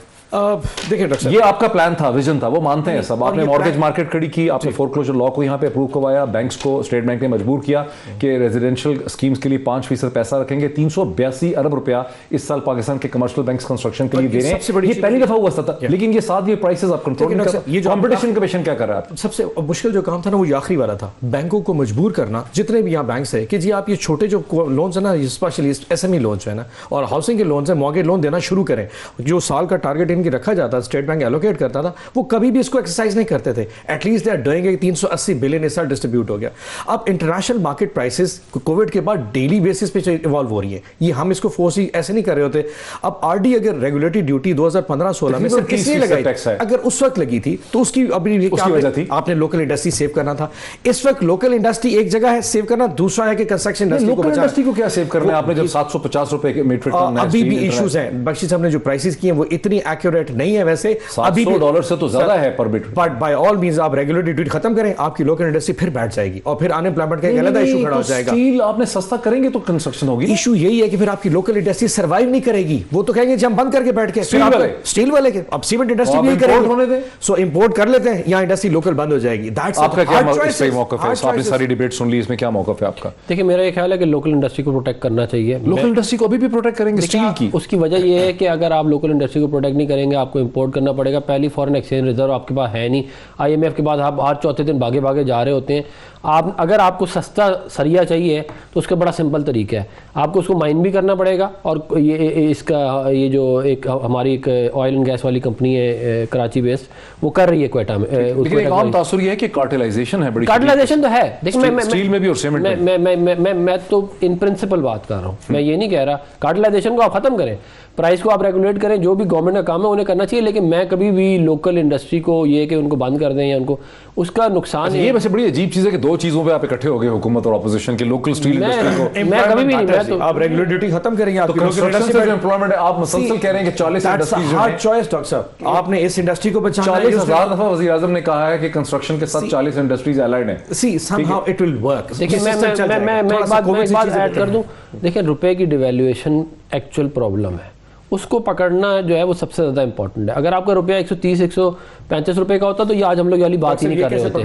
देखिए डॉक्टर साहब, ये आपका प्लान था, विजन था, वो मानते हैं सब। आपने मॉर्गेज मार्केट खड़ी की, आपने फोरक्लोजर लॉ को यहाँ पे अप्रूव करवाया, बैंक्स को स्टेट बैंक ने मजबूर किया कि रेजिडेंशियल स्कीम्स के लिए 5% पैसा रखेंगे। 382 अरब रुपया इस साल पाकिस्तान पाकिस्तान के कमर्शियल बैंक्स कंस्ट्रक्शन के लिए दे रहे सबसे हैं, बड़ी ये चीज़ पहली दफा हुआ था, लेकिन ये साथ ये प्राइसेस आप कंट्रोल लेकिन नहीं अक्सर ये कर, जो कंपटीशन कमीशन क्या कर रहा है? सबसे मुश्किल जो काम था ना वो ये आखिरी वाला था, बैंकों को मजबूर करना, जितने भी यहाँ बैंक्स है कि जी आप ये छोटे जो लोन्स है ना, स्पेशली एसएमई लोन्स है ना और हाउसिंग के लोन्स है, मॉर्गेज लोन देना शुरू करें। जो साल का टारगेट इनकी रखा जाता, स्टेट बैंक एलोकेट करता था, वो कभी भी इसको एक्सरसाइज नहीं करते थे। At least they are doing 380 billion इस साल डिस्ट्रीब्यूट हो गया। अब इंटरनेशनल मार्केट प्राइसेस कोविड के बाद डेली बेसिस पे इवॉल्व हो रही है, ये हम इसको फोर्स ऐसे नहीं कर रहे होते। अब आरडी अगर रेगुलेटरी ड्यूटी 2015-16 में सिर्फ इसलिए लगाई, अगर उस वक्त लगी थी तो उसकी अभी वजह थी आपने लोकल इंडस्ट्री सेव करना था। इस वक्त लोकल इंडस्ट्री एक जगह है सेव करना, दूसरा है कि कंस्ट्रक्शन इंडस्ट्री को बचाना। इंडस्ट्री को क्या सेव करना है आपने जब 750 रुपए के मीट्रिक टन अभी भी इश्यूज हैं। बख्शी साहब ने जो प्राइसेस किए वो इतनी एक्यूरेट नहीं है वैसे, अभी भी $700 से तो ज्यादा है पर metric. But by all means आप रेगुलेटरी ड्यूटी खत्म करें, आपकी लोकल इंडस्ट्री फिर बैठ जाएगी और फिर अनएम्प्लॉयमेंट का एक अलग इशू खड़ा हो जाएगा। स्टील आपने सस्ता करेंगे तो कंस्ट्रक्शन होगी। इशू यही है कि फिर आपकी लोकल इंडस्ट्री सर्वाइव नहीं करेगी, वो तो कहेंगे हम बंद करके बैठ के स्टील वाले के, अब सीमेंट इंडस्ट्री भी करेंगे, सो इंपोर्ट कर लेते हैं, यहाँ इंडस्ट्री लोकल बंद हो जाएगी। आपका क्या मौक़िफ़ है? आपने सारी डिबेट सुन ली, इसमें क्या मौक़िफ़ है आपका? देखिए मेरा ये ख्याल है कि लोकल इंडस्ट्री को प्रोटेक्ट करना चाहिए। लोकल इंडस्ट्री को अभी भी प्रोटेक्ट करेंगे स्टील की? उसकी वजह ये है कि अगर आप लोकल इंडस्ट्री को प्रोटेक्ट नहीं करेंगे, आपको इंपोर्ट करना पड़ेगा। पहली फॉरेन एक्सचेंज रिजर्व आपके पास है नहीं, IMF के बाद आप हर चौथे दिन भागे भागे जा रहे होते हैं। आप अगर आपको सस्ता सरिया चाहिए तो उसका बड़ा सिंपल तरीका है, आपको उसको माइन भी करना पड़ेगा। और ये जो एक हमारी एक ऑयल एंड गैस वाली कंपनी है कराची बेस्ड, वो कर रही है क्वेटा में। लेकिन एक आम तासुर ये है कि कार्टेलाइजेशन है, बड़ी कार्टेलाइजेशन तो है। देखिए स्टील में भी और सीमेंट में मैं तो इन प्रिंसिपल बात कर रहा हूँ, मैं ये नहीं कह रहा कार्टेलाइजेशन को आप खत्म करें, प्राइस को आप रेगुलेट करें, जो भी गवर्नमेंट का काम है उन्हें करना चाहिए। लेकिन मैं कभी भी लोकल इंडस्ट्री को ये कि उनको बंद कर दें या उनको उसका नुकसान है। ये वैसे बड़ी अजीब चीज है कि दो चीजों पे आप इकट्ठे हो गए, हुकूमत और ऑपोजिशन की। लोकल स्टील इंडस्ट्री को मैं कभी भी नहीं, मैं तो आप रेगुलेटरी खत्म करेंगे, आपकी लोकल इंडस्ट्री में एम्प्लॉयमेंट है। आप मुसलसल कह रहे हैं कि 40 इंडस्ट्रीज हार्ड चॉइस डॉक्टर साहब, आपने इस इंडस्ट्री को बचाना है। 40,000 दफा वज़ीर आज़म ने कहा है कि कंस्ट्रक्शन के साथ 40 इंडस्ट्रीज एलाइड हैं। सी समहाउ इट विल वर्क। देखिए मैं एक बात ऐड कर दूं, देखिए रुपए की डिवैल्यूएशन एक्चुअल प्रॉब्लम है, उसको पकड़ना जो है वो सबसे ज़्यादा इंपॉर्टेंट है। अगर आपका रुपया 130-135 रुपए का होता तो ये आज हम लोग वाली बात ही नहीं कर रहे होते।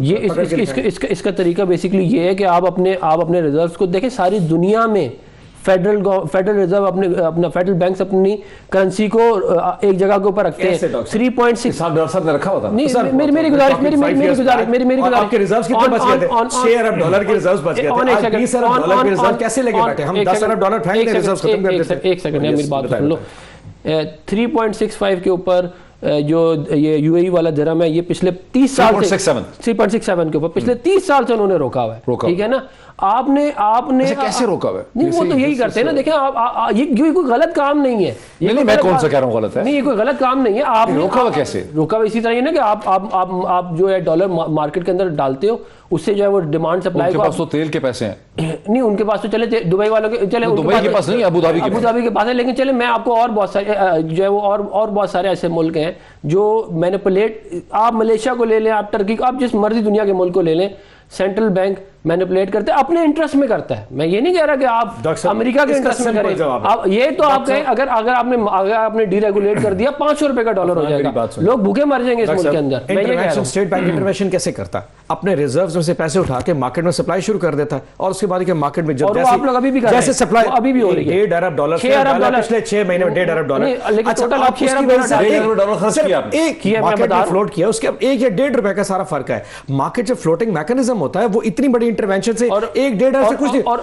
ये इसका तरीका बेसिकली ये है कि आप अपने रिजर्व्स को देखें। सारी दुनिया में फेडरल रिजर्व अपना फेडरल बैंक्स अपनी करेंसी को एक जगह के ऊपर रखते हैं। 3.6 सर ने रखा होता नहीं, मेरी गुजारिश आपके रिजर्व्स कितने बच गए थे? 6 अरब डॉलर के रिजर्व्स बच गए थे। आज 20 अरब डॉलर के रिजर्व कैसे लेके बैठे? हम 10 अरब डॉलर फेंक के रिजर्व्स खत्म कर देते। एक सेकंड मेरी बात सुन लो। 3.65 के ऊपर जो ये UAE वाला दिरहम है, ये पिछले 30 साल से 3.67 के ऊपर पिछले 30 साल से उन्होंने रोका हुआ है। ठीक है ना? आपने कैसे रोका हुआ है? नहीं, वो तो यही करते हैं ना। देखें ये कोई गलत काम नहीं है। नहीं, मैं कौन सा कह रहा हूँ गलत है? नहीं, ये कोई गलत काम नहीं है। आपने रोका हुआ कैसे? रोका हुआ इसी तरह ना कि आप जो है डॉलर मार्केट के अंदर डालते हो, उससे जो है वो डिमांड सप्लाई उनके पास तो तेल के पैसे हैं। नहीं, उनके पास तो चले दुबई वालों के चले, दुबई के पास नहीं, अबू धाबी के पास है। लेकिन चले मैं आपको और बहुत सारे जो है वो और बहुत सारे ऐसे मुल्क हैं जो मैनिपुलेट, आप मलेशिया को ले लें, आप टर्की को, आप जिस मर्जी दुनिया के मुल्क को ले लें, सेंट्रल बैंक मैनिपुलेट करते हैं, अपने इंटरेस्ट में करता है। मैं ये नहीं कह रहा कि आप अमेरिका के इंटरेस्ट में करें। आप ये तो आप कहें अगर आपने डीरेगुलेट कर दिया, 500 रुपए का डॉलर हो जाएगा, लोग भूखे मर जाएंगे इस मुल्क के अंदर। मैं ये कह रहा हूं स्टेट बैंक इंटरवेंशन कैसे करता है? अपने रिजर्व्स में से पैसे उठा के मार्केट में सप्लाई शुरू कर देता है और उसके बाद के मार्केट में जब आप लोग अभी भी जैसे सप्लाई अभी भी हो रही है। 1.5 अरब डॉलर पिछले 6 महीने में 1.5 अरब डॉलर। लेकिन टोटल आप 6 अरब डॉलर खर्च किया, एक मार्केट में फ्लोट किया, उसके 1 या 1.5 रुपए का सारा फर्क है। मार्केट जब फ्लोटिंग मैकेनिज्म होता है, वो इतनी बड़ी इंटरवेंशन से 1.5 अरब से कुछ नहीं। और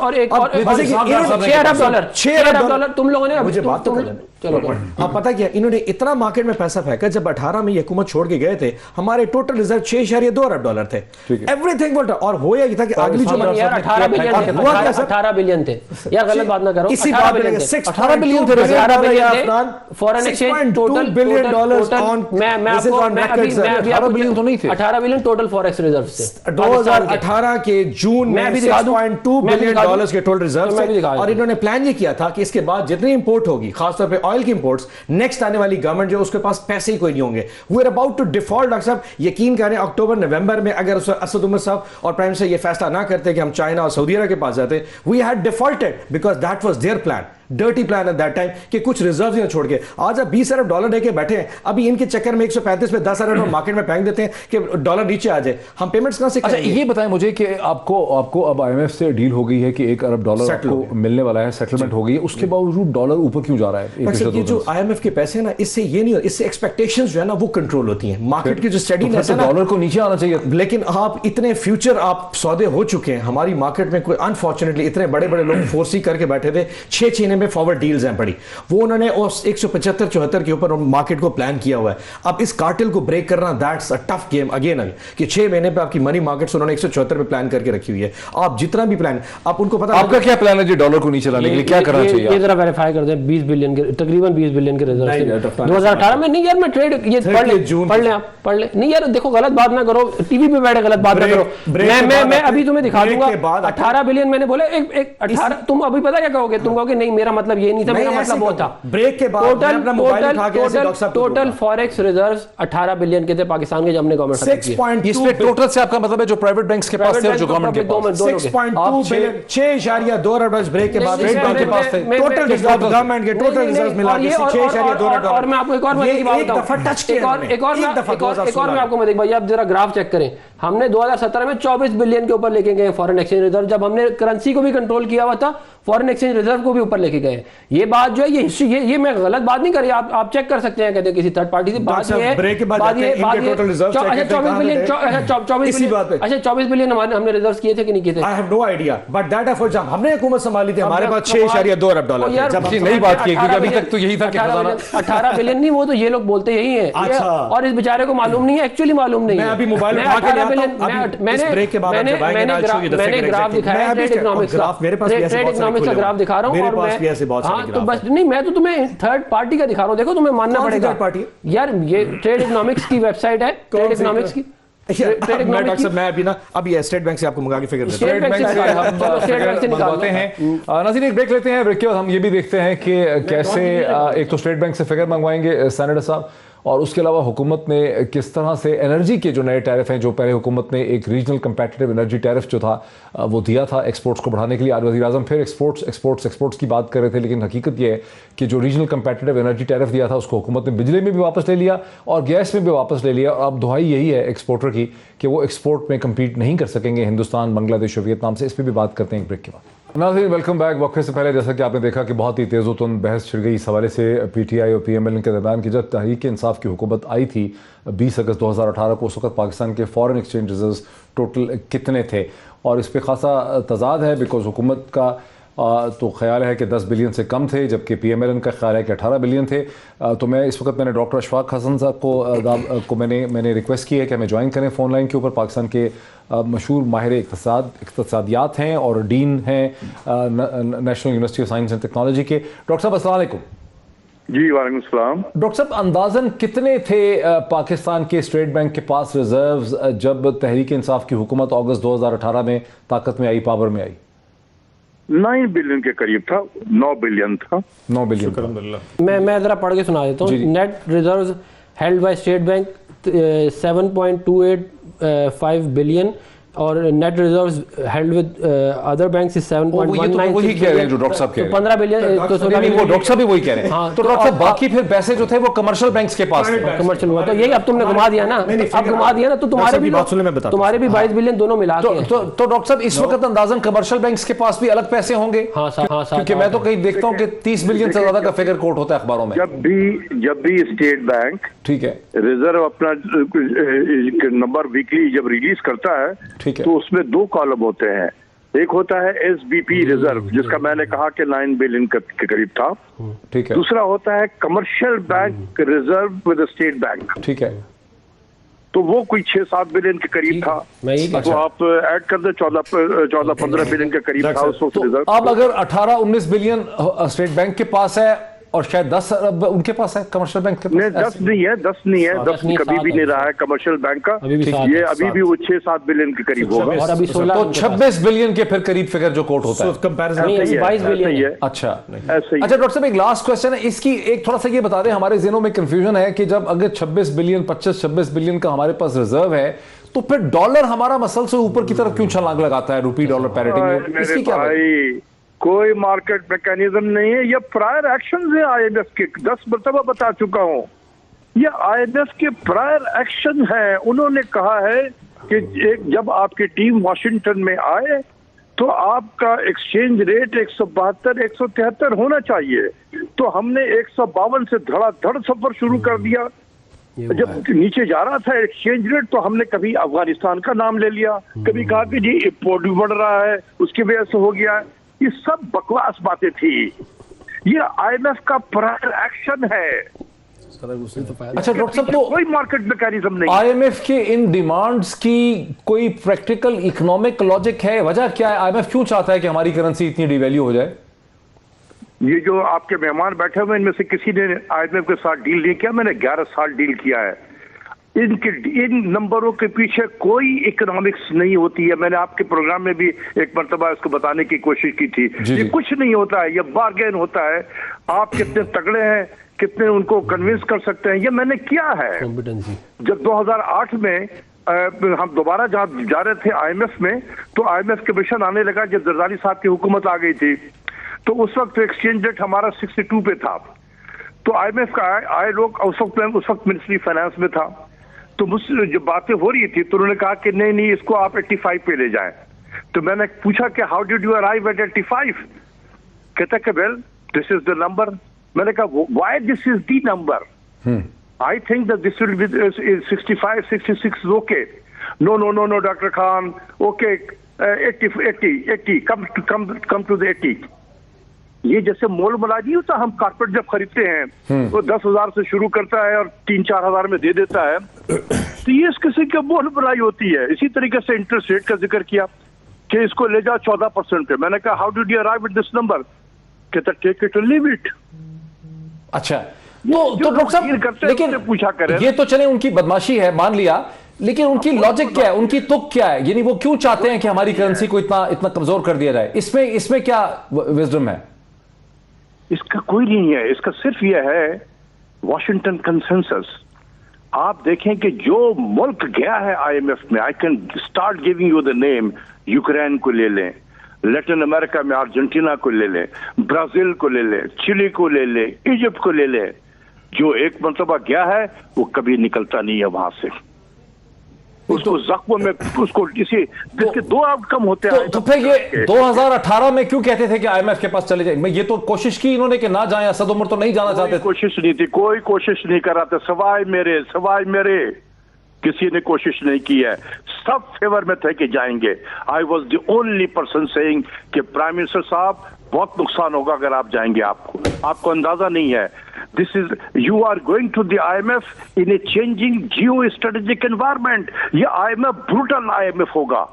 6 अरब डॉलर तुम लोगों ने, मुझे बात तो चलो आप पता क्या, इन्होंने इतना मार्केट में पैसा फेंका। जब 18 में ये हुकूमत छोड़ के गए थे, हमारे टोटल रिजर्व 6.2 अरब डॉलर थे। Everything volt. और हो या था कि अगली जो 18 बिलियन थे यार, गलत बात ना करो। इसी बात में 18 बिलियन थे foreign exchange total billion dollars on. मैं आपको 18 बिलियन तो नहीं थे, 18 बिलियन टोटल फॉरेक्स रिजर्व थे 2018 के जून में 6.2 बिलियन डॉलर्स के टोटल रिजर्व थे। और इन्होंने प्लान ये किया था कि इसके बाद जितनी इंपोर्ट होगी, खासतौर पे ऑयल की इंपोर्ट्स, नेक्स्ट आने वाली गवर्नमेंट जो उसके पास पैसे ही कोई नहीं होंगे। We are about to default. Doctor साहब यकीन करें, अक्टूबर नवंबर में अगर असद उमर साहब और प्राइम मिनिस्टर ये फैसला ना करते कि हम चाइना और सऊदी अरब के पास जाते, we had defaulted because that was their plan. Dirty plan at that time कि कुछ रिजर्व ही ना छोड़ के। आज आप 20 अरब डॉलर लेके बैठे हैं, अभी इनके चक्कर में 135 में 10 अरब मार्केट में फेंक देते हैं कि डॉलर नीचे आ जाए, हम पेमेंट्स कहां से अच्छा करेंगे? ये बताएं मुझे कि आपको अब IMF से डील हो गई है कि 1 अरब डॉलर Settle हो आपको मिलने वाला है, सेटलमेंट हो गई है, उसके बावजूद डॉलर ऊपर क्यों जा रहा है? अक्सर ये जो IMF के पैसे हैं ना, इससे ये नहीं, इससे एक्सपेक्टेशंस जो है ना वो कंट्रोल होती हैं, मार्केट की जो स्टडीनेस है ना, डॉलर को नीचे आना चाहिए। लेकिन आप इतने फ्यूचर आप सौदे हो चुके हैं हमारी मार्केट में, कोई अनफॉर्चुनेटली इतने बड़े बड़े लोग फोर्सी करके बैठे थे, 6 महीने में फॉरवर्ड डील्स हैं पड़ी, वो उन्होंने उस 175-74 के ऊपर मार्केट को प्लान किया हुआ है। अब इस कार्टेल को ब्रेक करना, that's a tough game again कि 6 महीने पे आपकी मनी मार्केट्स उन्होंने 174 पे प्लान करके रखी हुई है। आप जितना भी प्लान, आप उनको पता, आपका क्या प्लान है जी डॉलर को नीचे लाने के लिए, क्या करना चाहिए? ये जरा वेरीफाई कर दें, 20 बिलियन के तकरीबन 20 बिलियन के रिजर्व नहीं, 2018 में। नहीं यार मैं ट्रेड ये पढ़ लें आप, पढ़ लें। नहीं यार देखो गलत बात ना करो, टीवी पे बैठे गलत बात ना करो। मैं अभी तुम्हें दिखा दूंगा 18 बिलियन मैंने बोले, एक 18 तुम अभी पता क्या कहोगे, तुम कहोगे नहीं मेरा मतलब ये नहीं था, मेरा मतलब वो था। ब्रेक के बाद टोटल फॉरेक्स रिजर्व्स 18 बिलियन के थे पाकिस्तान के, जब हमने गवर्नमेंट 6.2 इसमें टोटल से आपका मतलब है जो प्राइवेट बैंक्स के पास थे और जो गवर्नमेंट के पास? 6.2 बिलियन, 6.2 अरब ब्रेक के बाद के पास थे। टोटल रिजर्व गवर्नमेंट के टोटल रिजर्व मिला के 6.2 अरब। और मैं आपको एक और मजे की बात बताऊं, एक और मैं आपको मजे की बात, आप जरा ग्राफ चेक करें, हमने 2017 में 24 बिलियन के ऊपर लेके गए फॉरेन एक्सचेंज रिजर्व, जब हमने करेंसी को भी कंट्रोल किया हुआ था, फॉरेन एक्सचेंज रिजर्व को भी ऊपर लेके गए। ये बात जो है ये हिस्ट्री, ये मैं गलत बात नहीं कर रही, आप चेक कर सकते हैं, कहते हैं किसी थर्ड पार्टी से बात ये है, टोटल रिजर्व 24 बिलियन, 24 बिलियन हमने रिजर्व किए थे कि नहीं किए थे? I have no idea, but that effort जब हमने हुकूमत संभाली थी हमारे पास 6.2 अरब डॉलर थे। जब नई बात की, क्योंकि अभी तक तो यही था कि खजाना 18 बिलियन नहीं, वो तो ये लोग बोलते यही है। और इस बेचारे को मालूम नहीं है, एक्चुअली मालूम नहीं है। मैं अभी मोबाइल उठा के आता हूं, मैंने ग्राफ दिखाया, ट्रेड इकोनॉमिक्स का ग्राफ दिखा रहा हूं, और मैं तो बस नहीं, मैं तो तुम्हें थर्ड पार्टी का दिखा रहा हूं, देखो तुम्हें मानना पड़ेगा यार, ये ट्रेड इकोनॉमिक्स की वेबसाइट है, ट्रेड इकोनॉमिक्स की। डॉक्टर साहब मैं अभी ना अभी स्टेट बैंक से आपको मंगा के फिगर देता हूं। स्टेट बैंक से निकालते हैं। नाज़रीन एक ब्रेक लेते हैं, ब्रेक के बाद हम ये भी देखते हैं कि कैसे एक तो स्टेट बैंक से फिगर मंगवाएंगे सेनेटर साहब, और उसके अलावा हुकूमत ने किस तरह से एनर्जी के जो नए टैरिफ हैं, जो पहले हुकूमत ने एक रीजनल कंपेटिटिव एनर्जी टैरिफ जो था वो दिया था एक्सपोर्ट्स को बढ़ाने के लिए, आज वज़ीर आज़म फिर एक्सपोर्ट्स की बात कर रहे थे, लेकिन हकीकत ये है कि जो रीजनल कंपेटिटिव एनर्जी टैरिफ दिया था उसको हुकूमत ने बिजली में भी वापस ले लिया और गैस में भी वापस ले लिया। अब दुहाई यही है एक्सपोर्टर की कि वो एक्सपोर्ट में कम्पीट नहीं कर सकेंगे हिंदुस्तान, बांग्लादेश और वियतनाम से। इस पर भी बात करते हैं एक ब्रेक के बाद। नाज़रीन वेलकम बैक। वक्फे से पहले जैसा कि आपने देखा कि बहुत ही तेज़ोतुंद बहस छिड़ गई इस हवाले से PTI और PMLN के दरमियान की जब तहरीक इंसाफ की हुकूमत आई थी 20 अगस्त 2018 को, उस वक्त पाकिस्तान के फॉरेन एक्सचेंज रिजर्व टोटल कितने थे, और इस पर खासा तजाद है बिकॉज हुकूमत का तो ख्याल है कि 10 बिलियन से कम थे, जबकि PMLN का ख्याल है कि 18 बिलियन थे। तो मैं इस वक्त मैंने डॉक्टर अशफाक हसन साहब को मैंने रिक्वेस्ट की है कि हमें ज्वाइन करें फ़ोन लाइन के ऊपर। पाकिस्तान के मशहूर माहिर इक़्तिसादियात हैं और डीन हैं national university of science and technology के। डॉक्टर साहब अस्सलाम वालेकुम। जी वालेकुम सलाम। डॉक्टर साहब अंदाज़न कितने थे पाकिस्तान के स्टेट बैंक के पास रिजर्व्स जब तहरीक इंसाफ की हुकूमत अगस्त 2018 में ताकत में आई, पावर में आई? 9 बिलियन के करीब था, 9 बिलियन था। 9 बिलियन। मैं जरा पढ़ के सुना देता हूँ। Net reserves held by state bank 7.285 billion और net reserves held with other banks is 7.196। वही कह रहे हैं जो डॉक्टर साहब कह रहे हैं। 15 बिलियन तो वो डॉक्टर साहब भी वही कह रहे हैं। तो डॉक्टर साहब बाकी फिर पैसे जो थे वो कमर्शियल बैंक्स के पास थे। कमर्शियल हुआ तो यही अब तुमने घुमा दिया ना, अब घुमा दिया ना, तो तुम्हारे भी 22 बिलियन दोनों मिला के। तो डॉक्टर साहब इस वक्त अंदाजन कमर्शियल बैंक्स के पास भी अलग पैसे होंगे? हाँ क्योंकि मैं तो कहीं देखता हूँ कि 30 बिलियन से ज्यादा का फिगर कोट होता है अखबारों में। जब भी स्टेट बैंक ठीक है रिजर्व अपना नंबर वीकली जब रिलीज करता है, ठीक है, तो उसमें 2 कॉलम होते हैं। एक होता है SBP रिजर्व जिसका मैंने कहा कि 9 बिलियन के करीब था, ठीक है। दूसरा होता है commercial bank reserve with State bank, ठीक है, तो वो कोई 6-7 बिलियन के करीब था। तो आप ऐड कर दे 14-15 बिलियन के करीब था उस वक्त रिजर्व। अब अगर 18-19 बिलियन स्टेट बैंक के पास है और शायद 10 अरब उनके पास है कमर्शियल बैंक के पास? नहीं 10 नहीं है, 10 नहीं है, 10 कभी भी नहीं रहा है कमर्शियल बैंक का। ये अभी भी वो 6-7 बिलियन के करीब होगा। और अभी 16 तो 26 बिलियन के फिर करीब फिगर जो कोट होता है। 22 बिलियन है। अच्छा डॉक्टर साहब एक लास्ट क्वेश्चन है, इसकी एक थोड़ा सा ये बता दें, हमारे ज़हनों में कंफ्यूजन है कि जब अगर 26 बिलियन 25-26 बिलियन का हमारे पास रिजर्व है तो फिर डॉलर हमारा मसल से ऊपर की तरफ क्यों छलांग लगाता है रुपी डॉलर पैरिटी में? इसकी क्या कोई मार्केट मैकेनिज्म नहीं है, ये प्रायर एक्शन है IMF के, 10 मरतबा बता चुका हूँ। ये IMF के प्रायर एक्शन है। उन्होंने कहा है कि जब आपकी टीम वाशिंगटन में आए तो आपका एक्सचेंज रेट 172 173 होना चाहिए। तो हमने 152 से धड़ाधड़ सफर शुरू कर दिया। जब नीचे जा रहा था एक्सचेंज रेट तो हमने कभी अफगानिस्तान का नाम ले लिया, कभी कहा कि जी इंपोर्ट भी बढ़ रहा है उसकी वजह से हो गया। ये सब बकवास बातें थी। ये IMF का प्रायर एक्शन है। अच्छा डॉक्टर साहब, तो कोई मार्केट मैकेनिज्म नहीं। IMF के इन डिमांड्स की कोई प्रैक्टिकल इकोनॉमिक लॉजिक है? वजह क्या है? IMF क्यों चाहता है कि हमारी करेंसी इतनी डिवैल्यू हो जाए? ये जो आपके मेहमान बैठे हुए इनमें से किसी ने IMF के साथ डील नहीं किया। मैंने 11 साल डील किया है। इन नंबरों के पीछे कोई इकोनॉमिक्स नहीं होती है। मैंने आपके प्रोग्राम में भी एक मरतबा इसको बताने की कोशिश की थी। ये कुछ नहीं होता है, ये बार्गेन होता है। आप कितने तगड़े हैं, कितने उनको कन्विंस कर सकते हैं, ये मैंने किया है। जब 2008 में हम दोबारा जहाँ जा रहे थे IMF में, तो IMF के मिशन आने लगा जब जरदारी साहब की हुकूमत आ गई थी। तो उस वक्त एक्सचेंज रेट हमारा 62 पे था। तो IMF का आए लोग उस वक्त मिनिस्ट्री फाइनेंस में था। तो मुझसे जब बातें हो रही थी तो उन्होंने कहा कि नहीं इसको आप 85 पे ले जाएं। तो मैंने पूछा कि how did you arrive at 85? कहता कि well this is the number. मैंने कहा why this is the number? I think that this will be 65 66 okay. No doctor Khan, okay 80 come to the 80। ये जैसे मोल मलाजी होता, हम कारपेट जब खरीदते हैं वो 10,000 से शुरू करता है और 3-4 हजार में दे देता है। तो ये किसी की मोल मलाई होती है। इसी तरीके से इंटरेस्ट रेट का जिक्र किया कि इसको ले जाओ 14% पे। मैंने कहा how did you arrive at this number? कहता टेक इट और लीव इट। अच्छा, तो डॉक्टर साहब लेकिन पूछा करें, ये तो चले उनकी बदमाशी है, मान लिया, लेकिन उनकी लॉजिक क्या है, उनकी तुक क्या है? यानी वो क्यों चाहते हैं कि हमारी करेंसी को इतना कमजोर कर दिया जाए? इसमें क्या विजडम है? इसका कोई नहीं है। इसका सिर्फ यह है वॉशिंगटन कंसेंसस। आप देखें कि जो मुल्क गया है IMF में, I can start giving you the name. Ukraine को ले लें, लैटिन अमेरिका में अर्जेंटीना को ले लें, ब्राजील को ले लें, चिली को ले लें, इजिप्ट को ले लें। जो एक मरतबा गया है वो कभी निकलता नहीं है वहां से। उसको जख्म में उसको जिसके 2 आउटकम होते हैं। तो फिर ये 2018 में क्यों कहते थे कि IMF के पास चले जाए? ये तो कोशिश की इन्होंने कि ना जाए। असद उमर तो नहीं जाना चाहते। कोशिश नहीं थी, कोई कोशिश नहीं कर रहा था सवाए मेरे किसी ने कोशिश नहीं की है। सब फेवर में थे कि जाएंगे। I was the only person saying कि प्राइम मिनिस्टर साहब बहुत नुकसान होगा अगर आप जाएंगे। आपको अंदाजा नहीं है। This is you are going to the IMF in a changing geo strategic environment. ये IMF ब्रूटल IMF होगा।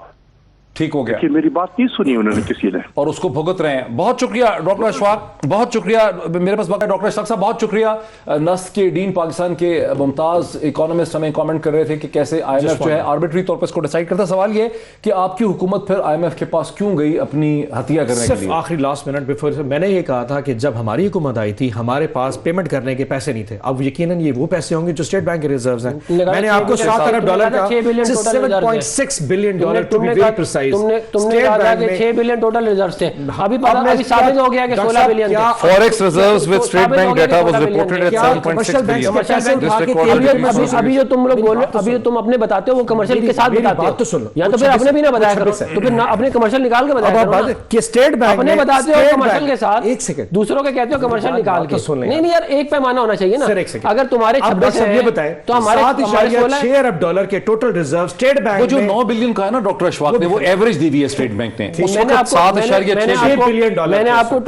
ठीक हो गया कि मेरी बात नहीं सुनी उन्होंने किसी ने, और उसको भुगत रहे हैं। बहुत शुक्रिया डॉक्टर अशफाक, बहुत शुक्रिया। मेरे पास बात है डॉक्टर अशफाक साहब, बहुत शुक्रिया। नस्क के डीन पाकिस्तान के मुमताज इकोनॉमिस्ट हमें कमेंट कर रहे थे कि कैसे IMF जो है आर्बिट्री तौर पर इसको डिसाइड करता। सवाल ये कि आपकी हुकूमत फिर IMF के पास क्यों गई अपनी हत्या करने के लिए? आखिरी लास्ट मिनट बिफोर मैंने ये कहा था कि जब हमारी हुकूमत आई थी हमारे पास पेमेंट करने के पैसे नहीं थे। अब यकीनन ये वो पैसे होंगे जो स्टेट बैंक के रिजर्व्स हैं। मैंने आपको $7 अरब का $7.6 billion to be very precise 6 billion total reserves थे। अभी साबित हो गया कि 16 बिलियन थे। Forex reserves with State Bank data was reported at 7.6 billion. अभी जो तुम लोग बोल रहे हो, अभी जो तुम अपने बताते हो वो कमर्शियल के साथ बताते हो। तो सुनो, या तो फिर अपने भी ना बताया करो, तो फिर अपने कमर्शियल निकाल के बताया करो कि स्टेट बैंक अपने बताते हो कमर्शियल के साथ। एक सेकंड, दूसरों के कहते हो कमर्शियल निकाल के। नहीं यार, एक पैमाना होना चाहिए ना। अगर तुम्हारे 26 ये बताएं तो हमारे 7.6 अरब डॉलर के टोटल रिजर्व स्टेट बैंक वो जो 9 बिलियन का है ना डॉक्टर अशफाक ने, वो एवरेज दी हुई है स्टेट बैंक ने। मैंने आपको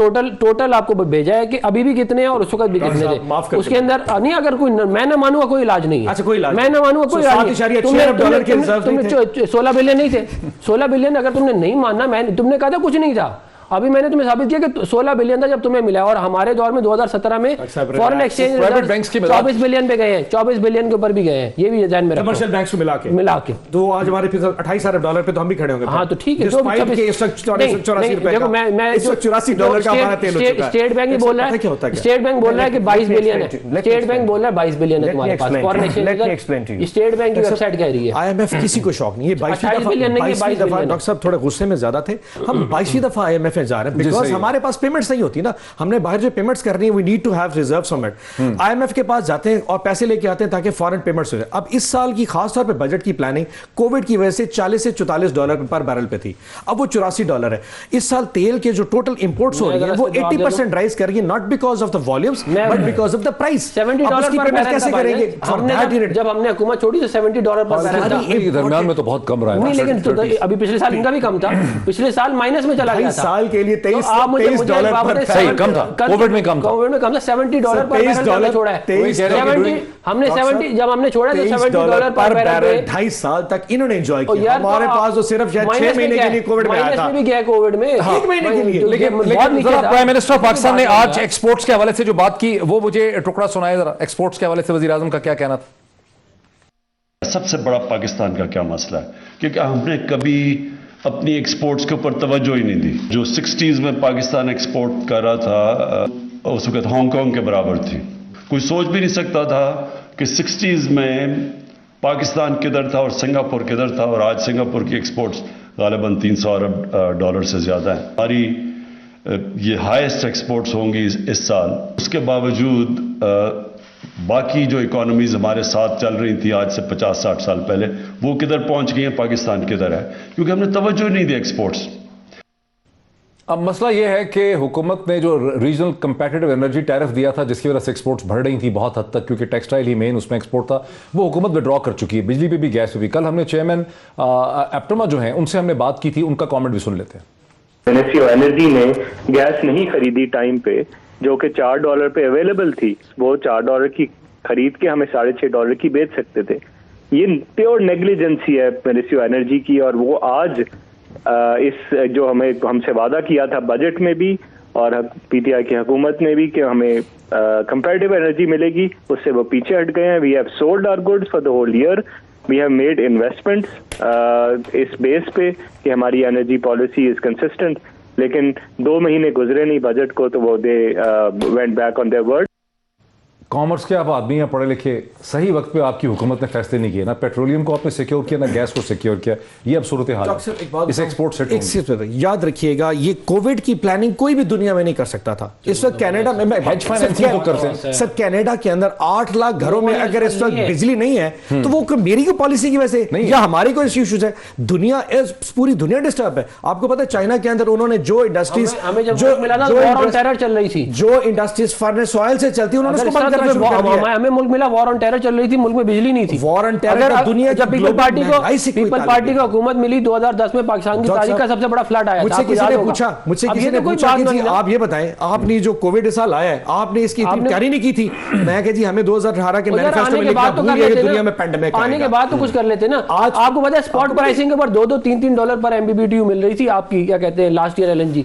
टोटल आपको भेजा है कि अभी भी कितने हैं और उस वक्त भी कितने थे। उसके अंदर नहीं, अगर कोई मैं ना मानूंगा कोई इलाज नहीं है। अच्छा, कोई इलाज मैं ना मानूंगा कोई इलाज नहीं। तुमने 16 बिलियन नहीं थे। 16 बिलियन अगर तुमने नहीं मानना, तुमने कहा था कुछ नहीं था। अभी मैंने तुम्हें साबित किया कि 16 बिलियन था जब तुम्हें मिला, और हमारे दौर में 2017 में फॉरेन एक्सचेंज 24 बिलियन पे गए हैं, 24 बिलियन के ऊपर भी गए हैं। ये भी ध्यान में रखो, कमर्शियल बैंक से मिला के तो आज हमारे 28 अरब डॉलर पे तो हम भी खड़े होंगे। हाँ तो ठीक है, देखो मैं $84 का हमारा तेल हो चुका है। स्टेट बैंक बोल रहा है, स्टेट बैंक बोल रहा है कि 22 बिलियन है। स्टेट बैंक बोल रहा है 22 बिलियन है तुम्हारे पास फॉरेन एक्सचेंज। स्टेट बैंक की वेबसाइट कह रही है। IMF किसी को शौक नहीं है। 22 दफा डॉक्टर साहब थोड़े गुस्से में ज्यादा थे। हम 22 दफा IMF में जा रहे हैं, जी, बिकॉज सही है। हमारे पास पेमेंट्स नहीं होती ना, हमने बाहर जो पेमेंट्स करनी है we need to have reserve from it. IMF के पास जाते हैं और पैसे लेके आते हैं ताकि फॉरेन पेमेंट्स हो जाए। अब इस साल की खासतौर पर बजट की प्लानिंग कोविड की वजह से $40 से $44 पर बैरल पे थी, अब वो $84 है। इस साल तेल के जो टोटल इंपोर्ट्स हो रही है वो 80% राइज करेंगे, not because of the volumes but because of the price. $70 पर बैरल कैसे करेंगे? जब हमने हुकूमत छोड़ी तो $70 पर बैरल था। दरमियान में तो बहुत कम रहा है नहीं, लेकिन तो अभी पिछले साल इनका भी कम था, पिछले साल माइनस में चला गया था। साल के लिए तो आप मुझे $23 पर सही कम था, कोविड में कम था, कोविड में कम था। $70 पर बैरल हमने छोड़ा है, 23 हमने 70 जब हमने छोड़ा तो $70 पर बैरल 2.5 साल तक इन्होंने एंजॉय और किया। यार हमारे पास तो सिर्फ शायद 6 महीने के लिए कोविड में आया था, में भी गया कोविड में 1 महीने के लिए। लेकिन जरा प्राइम मिनिस्टर ऑफ पाकिस्तान ने आज एक्सपोर्ट्स के हवाले से जो बात की वो मुझे टुकड़ा सुनाए जरा, एक्सपोर्ट्स के हवाले से वजीर आजम का क्या कहना था? सबसे बड़ा पाकिस्तान का क्या मसला है, क्योंकि हमने कभी अपनी एक्सपोर्ट्स के ऊपर तवज्जो ही नहीं दी। जो 60s में पाकिस्तान एक्सपोर्ट कर रहा था उस वक्त हांगकांग के बराबर थी। कोई सोच भी नहीं सकता था कि 60s में पाकिस्तान किधर था और सिंगापुर किधर था, और आज सिंगापुर की एक्सपोर्ट्स गालिबन $300 अरब से ज़्यादा है। हमारी ये हाईएस्ट एक्सपोर्ट्स होंगी इस साल। उसके बावजूद बाकी जो इकोनॉमीज हमारे साथ चल रही थी आज से 50-60 साल पहले, वो किधर पहुंच गई हैं, पाकिस्तान किधर है, क्योंकि हमने तवज्जो नहीं दी एक्सपोर्ट्स। अब मसला यह है कि हुकूमत ने जो रीजनल कंपेटिटिव एनर्जी टैरिफ दिया था जिसकी वजह से एक्सपोर्ट्स बढ़ रही थी बहुत हद तक, क्योंकि टेक्सटाइल ही मेन उसमें एक्सपोर्ट था, वो हुकूमत विड्रॉ कर चुकी है। बिजली पे भी, गैस पे भी। कल हमने चेयरमैन एप्टमा जो हैं उनसे हमने बात की थी, उनका कमेंट भी सुन लेते हैं। मिनिस्ट्री ऑफ एनर्जी ने गैस नहीं खरीदी टाइम पे, जो कि $4 पे अवेलेबल थी। वो $4 की खरीद के हमें $6.5 की बेच सकते थे। ये प्योर नेग्लिजेंसी है मिनिस्ट्री ऑफ एनर्जी की, और वो आज इस जो हमसे वादा किया था बजट में भी और PTI की हुकूमत ने भी कि हमें कंपैरेटिव एनर्जी मिलेगी, उससे वो पीछे हट गए हैं। We have sold our goods for the whole year, we have made investments इस बेस पे कि हमारी एनर्जी पॉलिसी इज कंसिस्टेंट। लेकिन 2 महीने गुजरे नहीं बजट को, तो वो they went back on their word. Commerce के आप आदमी हैं, पढ़े लिखे, सही वक्त पे आपकी हुकूमत ने फैसले नहीं किए, ना पेट्रोलियम को आपने सिक्योर किया ना गैस को सिक्योर किया। ये अब सूरत हाल है। इस एक्सपोर्ट से एक चीज याद रखिएगा, ये कोविड की प्लानिंग कोई भी दुनिया में नहीं कर सकता था। इस वक्त कनाडा में हेज फाइनेंसिंग तो करते हैं सर, कनाडा के अंदर 8 लाख घरों में अगर इस वक्त बिजली नहीं है तो वो मेरी को पॉलिसी की वजह से या हमारी कोई इश्यूज है। दुनिया पूरी दुनिया डिस्टर्ब है। आपको पता है चाइना के अंदर उन्होंने जो इंडस्ट्रीज चल रही थी, जो इंडस्ट्रीज फर्नेस ऑयल से चलती है उन्होंने उसको बंद करना शुरू कर दिया। हमें मुल्क मिला, वॉर ऑन टेरर चल रही थी, मुल्क में बिजली नहीं थी। वॉर ऑन टेरर दुनिया जब पीपल पार्टी को हुकूमत मिली 2010 में, पाकिस्तान की तारीख का सबसे बड़ा फ्लड आया। मुझसे किसी ने पूछा कि जी आप ये बताएं, आपने जो कोविड साल आया है आपने इसकी इतनी तैयारी नहीं की थी। मैं कह जी हमें 2018 के मैनिफेस्टो में लिखा भूल गए कि दुनिया में पेंडेमिक आने के बाद तो कुछ कर लेते ना। आज आपको पता है स्पॉट प्राइसिंग के ऊपर $2, $3 पर MMBTU मिल रही थी आपकी, क्या कहते हैं, लास्ट ईयर LNG।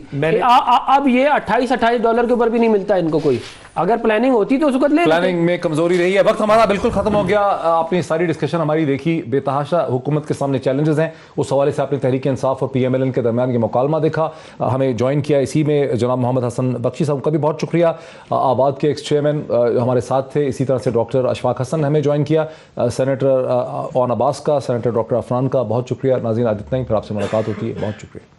अब ये $28 के ऊपर भी नहीं मिलता इनको कोई। अगर प्लानिंग होती तो उसको ले, प्लानिंग में कमजोरी रही है। वक्त हमारा बिल्कुल खत्म हो गया। आपने सारी डिस्कशन हमारी देखी। बेतहाशा हुकूमत के सामने चैलेंजेस हैं, उस हवाले से आपने तहरीक इंसाफ और PMLN के दरमियान ये मुकालमा देखा। हमें ज्वाइन किया इसी में जनाब मोहम्मद हसन बख्शी साहब का भी बहुत शुक्रिया। आबाद के एक्स चेयरमैन हमारे साथ थे। इसी तरह से डॉक्टर अशफाक हसन ने हमें ज्वाइन किया। सेनेटर ओन अब्बास का, सेनेटर डॉक्टर अफरान का बहुत शुक्रिया। नाज़रीन, आदित्य नहीं, फिर आपसे मुलाकात होती है। बहुत शुक्रिया।